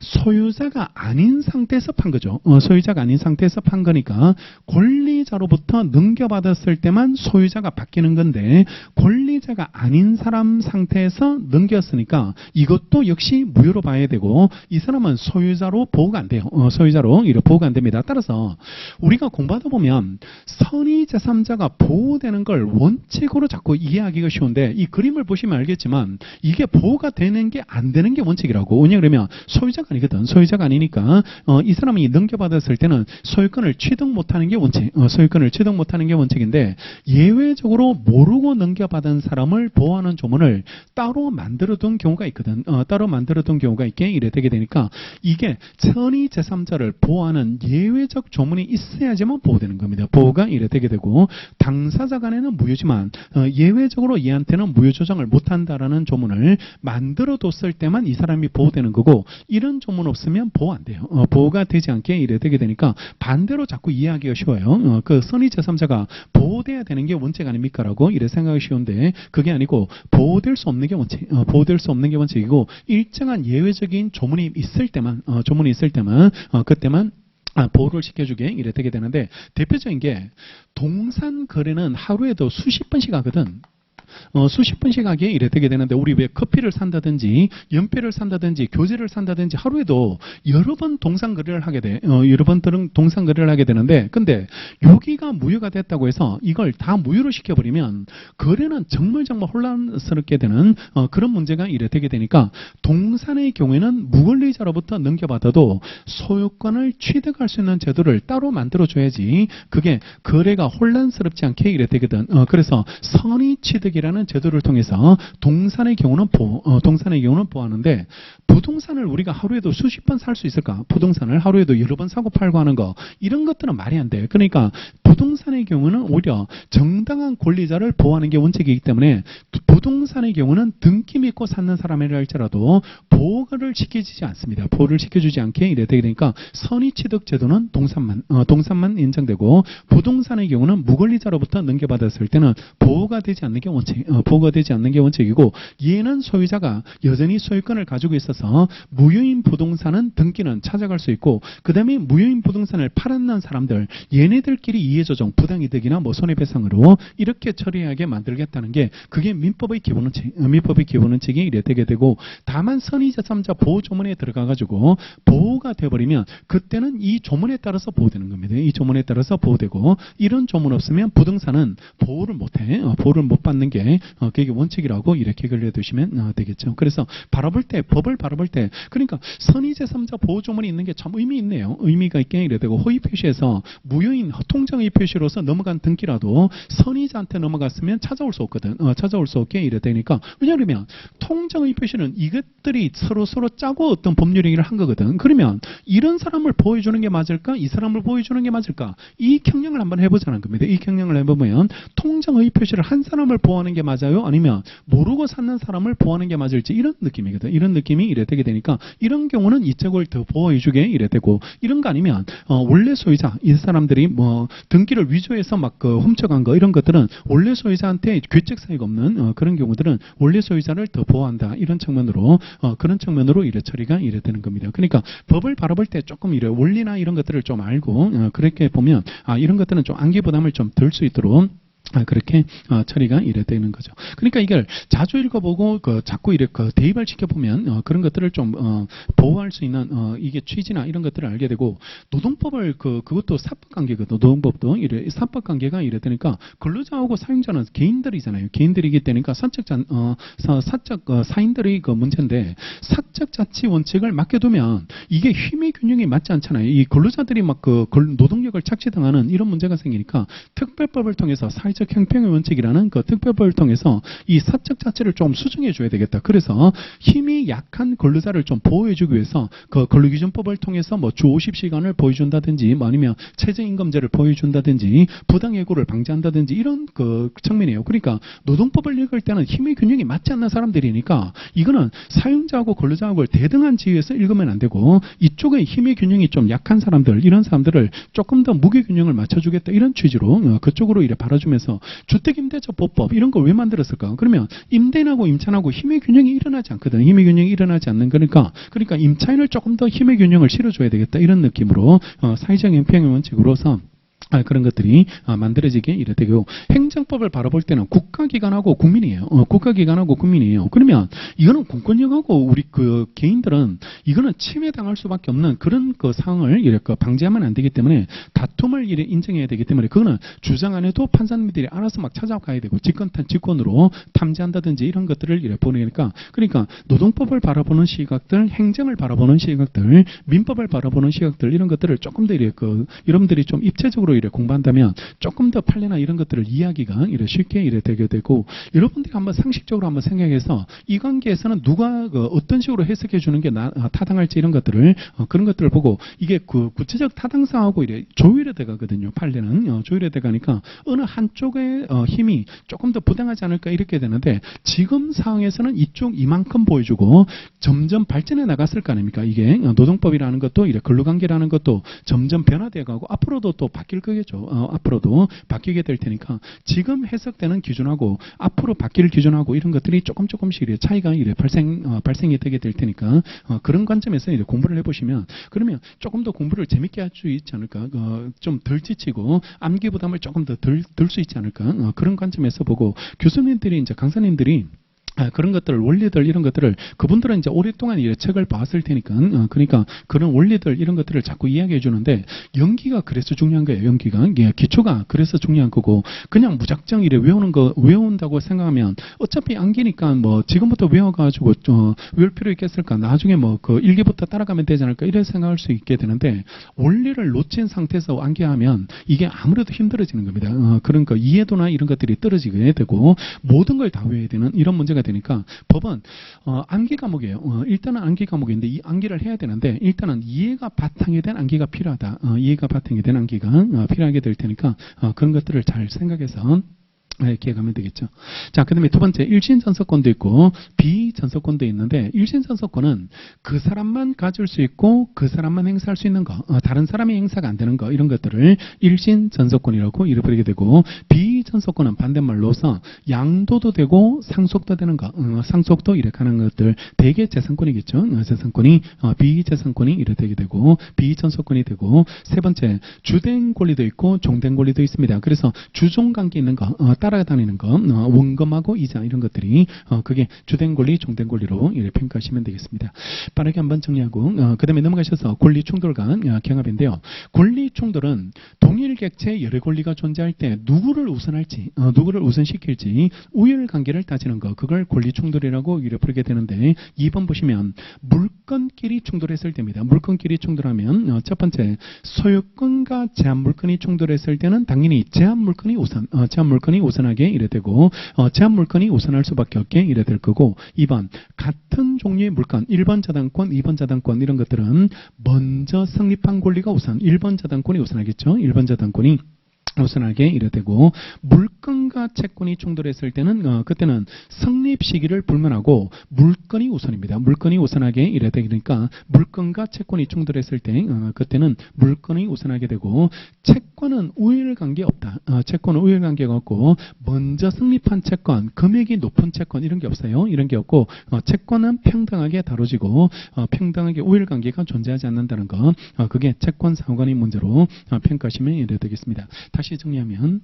소유자가 아닌 상태에서 판 거죠. 소유자가 아닌 상태에서 판 거니까 권리자로부터 넘겨받았을 때만 소유자가 바뀌는 건데, 권리자가 아닌 사람 상태에서 넘겼으니까 이것도 역시 무효로 봐야 되고, 이 사람은 소유자로 보호가 안 돼요. 소유자로 이렇게 보호가 안 됩니다. 따라서 우리가 공부하다 보면 선의 제3자가 보호되는 걸 원칙으로 자꾸 이해하기가 쉬운데, 이 그림을 보시면 알겠지만 이게 보호가 되는 게 안 되는 게 원칙이라고. 왜냐 그러면 소유자가 아니거든. 소유자가 아니니까 이 사람이 넘겨받았을 때는 소유권을 취득 못하는 게 원칙. 소유권을 취득 못하는 게 원칙인데 예외적으로 모르고 넘겨받은 사람을 보호하는 조문을 따로 만들어둔 경우가 있거든. 따로 만들어둔 경우가 있게 이래 되게 되니까 이게 선의 제3자를 보호하는 예외적 조문이 있어야지만 보호되는 겁니다. 보호가 이래 되게 되고 당사자 간에는 무효지만 예외적으로 얘한테는 무효 조정을 못한다라는 조문을 만들어뒀을 때만 이 사람이 보호되는 거고 이런 조문 없으면 보호 안 돼요. 보호가 되지 않게 이래 되게 되니까 반대로 자꾸 이해하기가 쉬워요. 그 선의 제3자가 보호돼야 되는 게 원칙 아닙니까? 라고 이래 생각이 쉬운데 그게 아니고 보호될 수 없는 게 원칙. 보호될 수 없는 게 원칙이고 일정한 예외적인 조문이 있을 때만 그때만 보호를 시켜주게 이래 되게 되는데 대표적인 게 동산 거래는 하루에도 수십 번씩 하거든. 수십 번씩 하게 이래 되게 되는데 우리 왜 커피를 산다든지 연필을 산다든지 교재를 산다든지 하루에도 여러 번 동상 거래를 하게 돼. 여러 번 동상 거래를 하게 되는데 근데 여기가 무효가 됐다고 해서 이걸 다 무효로 시켜버리면 거래는 정말 혼란스럽게 되는 그런 문제가 이래 되게 되니까 동산의 경우에는 무권리자로부터 넘겨받아도 소유권을 취득할 수 있는 제도를 따로 만들어줘야지 그게 거래가 혼란스럽지 않게 이래 되거든. 그래서 선의 취득이라는 제도를 통해서 동산의 경우는 보호하는데 부동산을 우리가 하루에도 수십 번 살 수 있을까? 부동산을 하루에도 여러 번 사고 팔고 하는 거 이런 것들은 말이 안 돼. 그러니까 부동산의 경우는 오히려 정당한 권리자를 보호하는 게 원칙이기 때문에 부동산의 경우는 등기 믿고 사는 사람이라 할지라도 보호를 시켜주지 않습니다. 보호를 시켜주지 않게 이래 되게 되니까 선의 취득 제도는 동산만 인정되고 부동산의 경우는 무권리자로부터 넘겨받았을 때는 보호가 되지 않는 게 원칙. 보호가 되지 않는 게 원칙이고 얘는 소유자가 여전히 소유권을 가지고 있어서 무효인 부동산은 등기는 찾아갈 수 있고 그 다음에 무효인 부동산을 팔았는 사람들 얘네들끼리 이해조정 부당이득이나 뭐 손해배상으로 이렇게 처리하게 만들겠다는 게 그게 민법의 기본원칙이 이래 되게 되고 다만 선의 제3자 보호 조문에 들어가가지고 보호가 돼버리면 그때는 이 조문에 따라서 보호되는 겁니다. 이 조문에 따라서 보호되고 이런 조문 없으면 부동산은 보호를 못해. 보호를 못 받는 게 그게 원칙이라고 이렇게 걸려두시면 되겠죠. 그래서 법을 바라볼 때 그러니까 선의 제3자 보호 조문이 있는 게 참 의미 있네요. 의미가 있게 이래 되고 허위 표시에서 무효인 통정의 표시로서 넘어간 등기라도 선의자한테 넘어갔으면 찾아올 수 없거든. 찾아올 수 없게 이래 되니까 왜냐하면 통정의 표시는 이것들이 서로 짜고 어떤 법률 얘기를 한 거거든. 그러면 이런 사람을 보호해주는 게 맞을까? 이 사람을 보호해주는 게 맞을까? 이 경영을 한번 해보자는 겁니다. 이 경영을 해보면 통정의 표시를 한 사람을 보호하는 게 맞아요? 아니면 모르고 사는 사람을 보호하는 게 맞을지 이런 느낌이거든. 이런 느낌이 이래 되게 되니까 이런 경우는 이 쪽을 더 보호해주게 이래 되고 이런 거 아니면 원래 소유자 이 사람들이 뭐 등기를 위조해서 막 훔쳐간 거 이런 것들은 원래 소유자한테 괴책 사유가 없는 그런 경우들은 원래 소유자를 더 보호한다 이런 측면으로 그런 측면으로 이래 처리가 이래 되는 겁니다. 그러니까 법을 바라볼 때 조금 이래 원리나 이런 것들을 좀 알고 그렇게 보면 이런 것들은 좀 암기 부담을 좀 덜 수 있도록 그렇게 처리가 이래 되는 거죠. 그러니까 이걸 자주 읽어보고 자꾸 이렇게 대입을 시켜보면 그런 것들을 좀 보호할 수 있는 이게 취지나 이런 것들을 알게 되고 노동법을 그것도 사법관계거든. 노동법도 이래 사법관계가 이래 되니까 근로자하고 사용자는 개인들이잖아요. 개인들이기 때문에 사적 사인들의 그 문제인데 사적 자치 원칙을 맡겨두면 이게 힘의 균형이 맞지 않잖아요. 이 근로자들이 막 노동력을 착취당하는 이런 문제가 생기니까 특별법을 통해서 사회적 형평의 원칙이라는 그 특별법을 통해서 이 사적 자체를 좀 수정해 줘야 되겠다. 그래서 힘이 약한 근로자를 좀 보호해 주기 위해서 그 근로기준법을 통해서 뭐 주 50시간을 보여준다든지 뭐 아니면 최저임금제를 보여준다든지 부당해고를 방지한다든지 이런 그 측면이에요. 그러니까 노동법을 읽을 때는 힘의 균형이 맞지 않는 사람들이니까 이거는 사용자하고 근로자하고 대등한 지위에서 읽으면 안 되고 이쪽에 힘의 균형이 좀 약한 사람들 이런 사람들을 조금 더 무게 균형을 맞춰주겠다 이런 취지로 그쪽으로 이래 바라주면서 주택임대차 보법 이런 걸 왜 만들었을까? 그러면 임대인하고 임차인하고 힘의 균형이 일어나지 않거든. 힘의 균형이 일어나지 않는 거니까 임차인을 조금 더 힘의 균형을 실어줘야 되겠다 이런 느낌으로 사회적 형평의 원칙으로서 그런 것들이 만들어지게 이래 되고, 행정법을 바라볼 때는 국가기관하고 국민이에요. 국가기관하고 국민이에요. 그러면 이거는 공권력하고 우리 그 개인들은 이거는 침해당할 수밖에 없는 그런 그 상황을 이렇게 방지하면 안 되기 때문에 다툼을 이래 인정해야 되기 때문에 그거는 주장 안 해도 판사님들이 알아서 막 찾아가야 되고 직권으로 탐지한다든지 이런 것들을 이래 보내니까, 그러니까 노동법을 바라보는 시각들, 행정을 바라보는 시각들, 민법을 바라보는 시각들 이런 것들을 조금 더 이래 여러분들이 좀 입체적으로 이래 공부한다면 조금 더 판례나 이런 것들을 이해하기가 이래 쉽게 이래 되게 되고, 여러분들이 한번 상식적으로 한번 생각해서 이 관계에서는 누가 어떤 식으로 해석해 주는 게 타당할지 이런 것들을 그런 것들을 보고, 이게 그 구체적 타당성하고 이래 조율에 돼가거든요. 판례는 조율에 돼가니까 어느 한쪽의 힘이 조금 더 부당하지 않을까 이렇게 되는데, 지금 상황에서는 이만큼 보여주고 점점 발전해 나갔을 거 아닙니까? 이게 노동법이라는 것도 이래 근로관계라는 것도 점점 변화되어 가고 앞으로도 또 바뀔 거겠죠. 앞으로도 바뀌게 될 테니까 지금 해석되는 기준하고 앞으로 바뀔 기준하고 이런 것들이 조금씩 이래 차이가 이래 발생이 되게 될 테니까 그런 관점에서 이제 공부를 해보시면, 그러면 조금 더 공부를 재밌게 할 수 있지 않을까, 좀 덜 지치고 암기 부담을 조금 더 덜 수 있지 않을까, 그런 관점에서 보고, 교수님들이 이제 강사님들이 그런 것들을, 원리들 이런 것들을 그분들은 이제 오랫동안 이 책을 봤을 테니까 그러니까 그런 원리들 이런 것들을 자꾸 이야기해 주는데, 연기가 그래서 중요한 거예요. 연기가 기초가 그래서 중요한 거고, 그냥 무작정 이래 외운다고 생각하면 어차피 암기니까 뭐 지금부터 외워가지고 외울 필요 있겠을까, 나중에 뭐 그 1기부터 따라가면 되지 않을까 이런 생각할 수 있게 되는데, 원리를 놓친 상태에서 암기하면 이게 아무래도 힘들어지는 겁니다. 그러니까 이해도나 이런 것들이 떨어지게 되고 모든 걸 다 외워야 되는 이런 문제가 되니까, 법은 암기 과목이에요. 일단은 암기 과목인데 이 암기를 해야 되는데, 일단은 이해가 바탕이 된 암기가 필요하다. 이해가 바탕이 된 암기가 필요하게 될 테니까 그런 것들을 잘 생각해서 기억하면 되겠죠. 자, 그 다음에 두 번째, 일신전서권도 있고 비전서권도 있는데, 일신전서권은 그 사람만 가질 수 있고 그 사람만 행사할 수 있는 거, 다른 사람이 행사가 안 되는 거, 이런 것들을 일신전서권이라고 이름 부르게 되고, 비전서권은 반대말로서 양도도 되고 상속도 되는 거, 상속도 이렇게 하는 것들, 대개 재산권이겠죠. 재산권이 비재산권이 이렇게 되게 되고 비전서권이 되고, 세 번째, 주된 권리도 있고 종된 권리도 있습니다. 그래서 주종관계 있는 거, 따라다니는 거, 원금하고 이자 이런 것들이 그게 주된 권리, 종된 권리로 이렇게 평가하시면 되겠습니다. 빠르게 한번 정리하고 그 다음에 넘어가셔서 권리 충돌과 경합인데요. 권리 충돌은 동일 객체의 여러 권리가 존재할 때 누구를 우선할지, 누구를 우선시킬지 우열관계를 따지는 거, 그걸 권리 충돌이라고 이렇게 부르게 되는데, 2번 보시면 물건끼리 충돌했을 때입니다. 물건끼리 충돌하면 첫 번째, 소유권과 제한물건이 충돌했을 때는 당연히 제한물건이 우선하게 이래 되고, 제한물건이 우선할 수밖에 없게 이래 될 거고, 2번, 같은 종류의 물건, 1번 자당권, 2번 자당권 이런 것들은 먼저 성립한 권리가 우선, 1번 자당권이 우선하겠죠. 1번 자당권이 우선하게 이래 되고, 물건과 채권이 충돌했을 때는 그때는 성립 시기를 불문하고 물건이 우선입니다. 물건이 우선하게 이래 되니까 물건과 채권이 충돌했을 때 그때는 물건이 우선하게 되고, 채권은 우열관계 없다. 채권은 우열관계가 없고 먼저 성립한 채권, 금액이 높은 채권 이런 게 없어요. 이런 게 없고 채권은 평등하게 다뤄지고 평등하게 우열관계가 존재하지 않는다는 거, 그게 채권 상호간의 문제로 평가하시면 이래 되겠습니다. 다시 정리하면,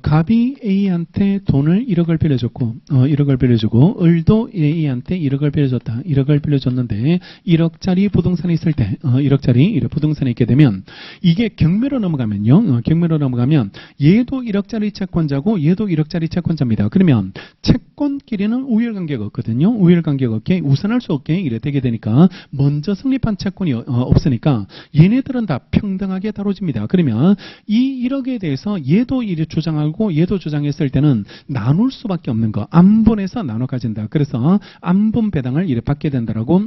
갑이 A한테 돈을 1억을 빌려줬고, 1억을 빌려주고, 을도 A한테 1억을 빌려줬다. 1억을 빌려줬는데, 1억짜리 부동산이 있을 때, 1억짜리 부동산이 있게 되면, 이게 경매로 넘어가면요, 경매로 넘어가면, 얘도 1억짜리 채권자고, 얘도 1억짜리 채권자입니다. 그러면, 채권끼리는 우열관계가 없거든요. 우열관계가 없게, 우선할 수 없게 이래 되게 되니까, 먼저 성립한 채권이 없으니까, 얘네들은 다 평등하게 다뤄집니다. 그러면, 이 1억에 대해서 얘도 주장하고 얘도 주장했을 때는 나눌 수밖에 없는 거, 안분해서 나눠 가진다. 그래서 안분 배당을 이렇게 받게 된다라고,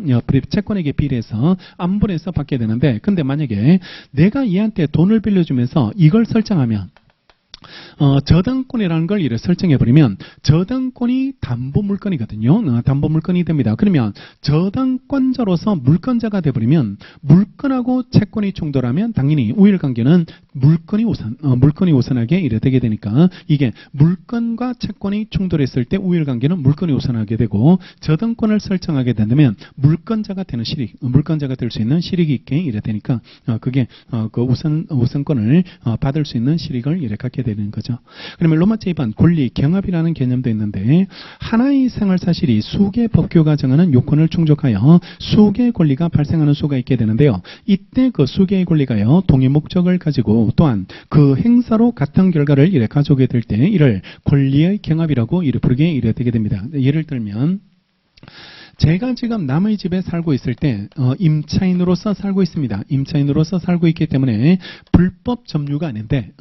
채권에게 비례해서 안분해서 받게 되는데, 근데 만약에 내가 얘한테 돈을 빌려주면서 이걸 설정하면, 저당권이라는 걸 이렇게 설정해버리면 저당권이 담보물건이거든요. 담보물건이 됩니다. 그러면 저당권자로서 물권자가 돼버리면 물건하고 채권이 충돌하면 당연히 우일관계는 물건이 우선하게 이래 되게 되니까 이게 물건과 채권이 충돌했을 때 우일관계는 물건이 우선하게 되고 저당권을 설정하게 된다면 물권자가 되는 실익, 물권자가 될 수 있는 실익이 있게 이래 되니까 그게 그 우선권을 받을 수 있는 실익을 이래 갖게 되는 거죠. 그러면 로마 제2번 권리 경합이라는 개념도 있는데 하나의 생활사실이 수개의 법규가 정하는 요건을 충족하여 수개의 권리가 발생하는 수가 있게 되는데요. 이때 그 수개의 권리가요 동일 목적을 가지고 또한 그 행사로 같은 결과를 이래 가져오게 될 때 이를 권리의 경합이라고 이래 부르게 이래 되게 됩니다. 예를 들면 제가 지금 남의 집에 살고 있을 때 임차인으로서 살고 있습니다. 임차인으로서 살고 있기 때문에 불법 점유가 아닌데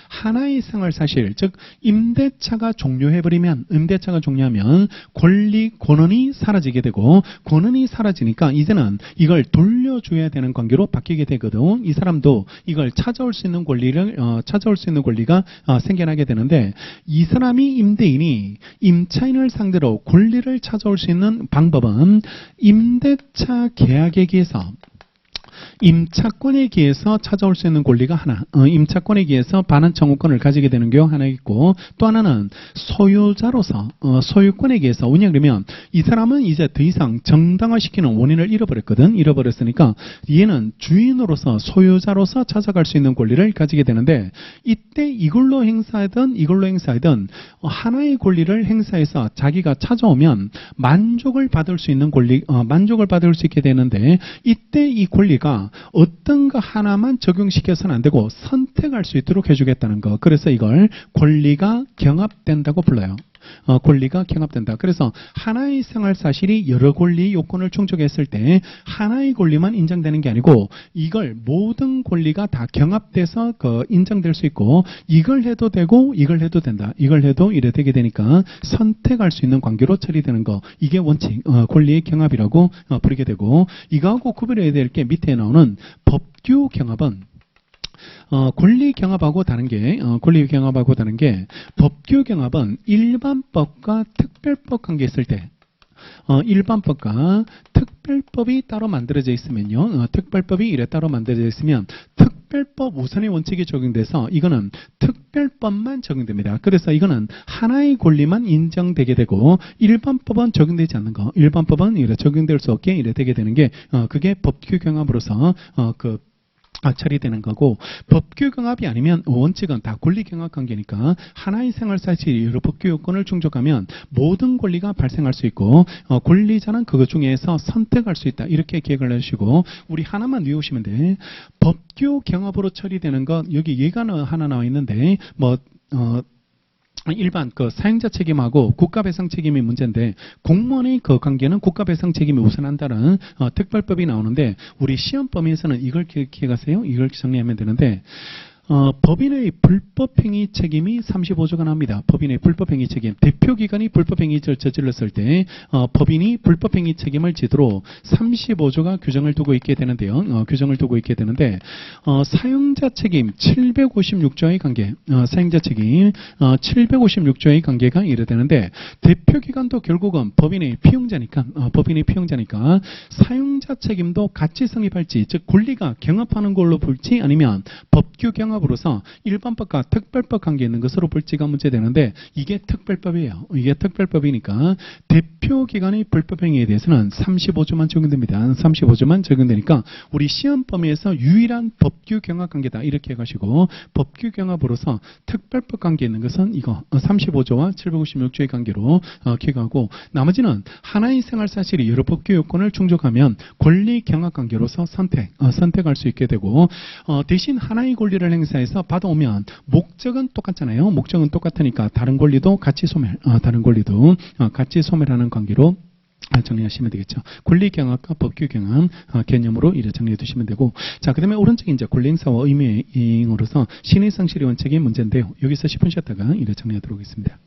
하나의 생활사실 즉 임대차가 종료하면 권한이 사라지게 되고 권한이 사라지니까 이제는 이걸 돌려줘야 되는 관계로 바뀌게 되거든. 이 사람도 이걸 찾아올 수 있는 권리가 생겨나게 되는데 이 사람이 임대인이 임차인을 상대로 권리를 찾아올 수 있는 방법은 임대차 계약에 기해서 임차권에 기해서 찾아올 수 있는 권리가 하나, 임차권에 기해서 반환 청구권을 가지게 되는 경우 하나 있고 또 하나는 소유자로서 소유권에 기해서 왜냐 그러면 이 사람은 이제 더 이상 정당화시키는 원인을 잃어버렸으니까 얘는 주인으로서 소유자로서 찾아갈 수 있는 권리를 가지게 되는데 이때 이걸로 행사하든 하나의 권리를 행사해서 자기가 찾아오면 만족을 받을 수 있는 권리, 만족을 받을 수 있게 되는데 이때 이 권리가 어떤 거 하나만 적용시켜서는 안 되고 선택할 수 있도록 해주겠다는 거. 그래서 이걸 권리가 경합된다고 불러요. 권리가 경합된다. 그래서 하나의 생활사실이 여러 권리 요건을 충족했을 때 하나의 권리만 인정되는 게 아니고 이걸 모든 권리가 다 경합돼서 인정될 수 있고 이걸 해도 되고 이걸 해도 된다. 이걸 해도 이래 되게 되니까 선택할 수 있는 관계로 처리되는 거. 이게 원칙, 권리의 경합이라고 부르게 되고 이거하고 구별해야 될 게 밑에 나오는 법규 경합은 권리 경합하고 다른 게 법규 경합은 일반법과 특별법 관계 있을 때 일반법과 특별법이 따로 만들어져 있으면요. 특별법이 이래 따로 만들어져 있으면 특별법 우선의 원칙이 적용돼서 이거는 특별법만 적용됩니다. 그래서 이거는 하나의 권리만 인정되게 되고 일반법은 적용되지 않는 거. 일반법은 이래 적용될 수 없게 이래 되게 되는 게 그게 법규 경합으로서 처리되는 거고 법규 경합이 아니면 원칙은 다 권리 경합 관계니까 하나의 생활사실이 여러 법규 요건을 충족하면 모든 권리가 발생할 수 있고 권리자는 그것 중에서 선택할 수 있다. 이렇게 기억을 해주시고 우리 하나만 외우시면 돼. 법규 경합으로 처리되는 건 여기 예가 하나 나와 있는데 일반 사용자 책임하고 국가배상 책임이 문제인데 공무원의 그 관계는 국가배상 책임이 우선한다는 특별법이 나오는데 우리 시험 범위에서는 이걸 기억해 가세요. 이걸 정리하면 되는데 법인의 불법행위 책임이 35조가 나옵니다. 법인의 불법행위 책임. 대표기관이 불법행위를 저질렀을 때 법인이 불법행위 책임을 지도록 35조가 규정을 두고 있게 되는데요. 사용자 책임 756조의 관계. 사용자 책임 756조의 관계가 이래 되는데 대표기관도 결국은 법인의 피용자니까 사용자 책임도 같이 성립할지 즉 권리가 경합하는 걸로 볼지 아니면 법규 경합 으로서 일반법과 특별법 관계 있는 것으로 볼지가 문제되는데 이게 특별법이에요. 이게 특별법이니까 대표기관의 불법행위에 대해서는 35조만 적용됩니다. 35조만 적용되니까 우리 시험 범위에서 유일한 법규 경합 관계다. 이렇게 해가시고 법규 경합으로서 특별법 관계 있는 것은 이거 35조와 756조의 관계로 기억하고 나머지는 하나의 생활사실이 여러 법규 요건을 충족하면 권리 경합 관계로서 선택할 수 있게 되고 대신 하나의 권리를 행사해서 받아오면 목적은 똑같잖아요. 목적은 똑같으니까 다른 권리도 같이 소멸하는 관계로 정리하시면 되겠죠. 권리 경합과 법규 경합 개념으로 이래 정리해 두시면 되고 자 그다음에 오른쪽에 이제 권리 행사와 의미 이행으로서 신의 상실의 원칙이 문제인데요. 여기서 10분 쉬었다가 이래 정리하도록 하겠습니다.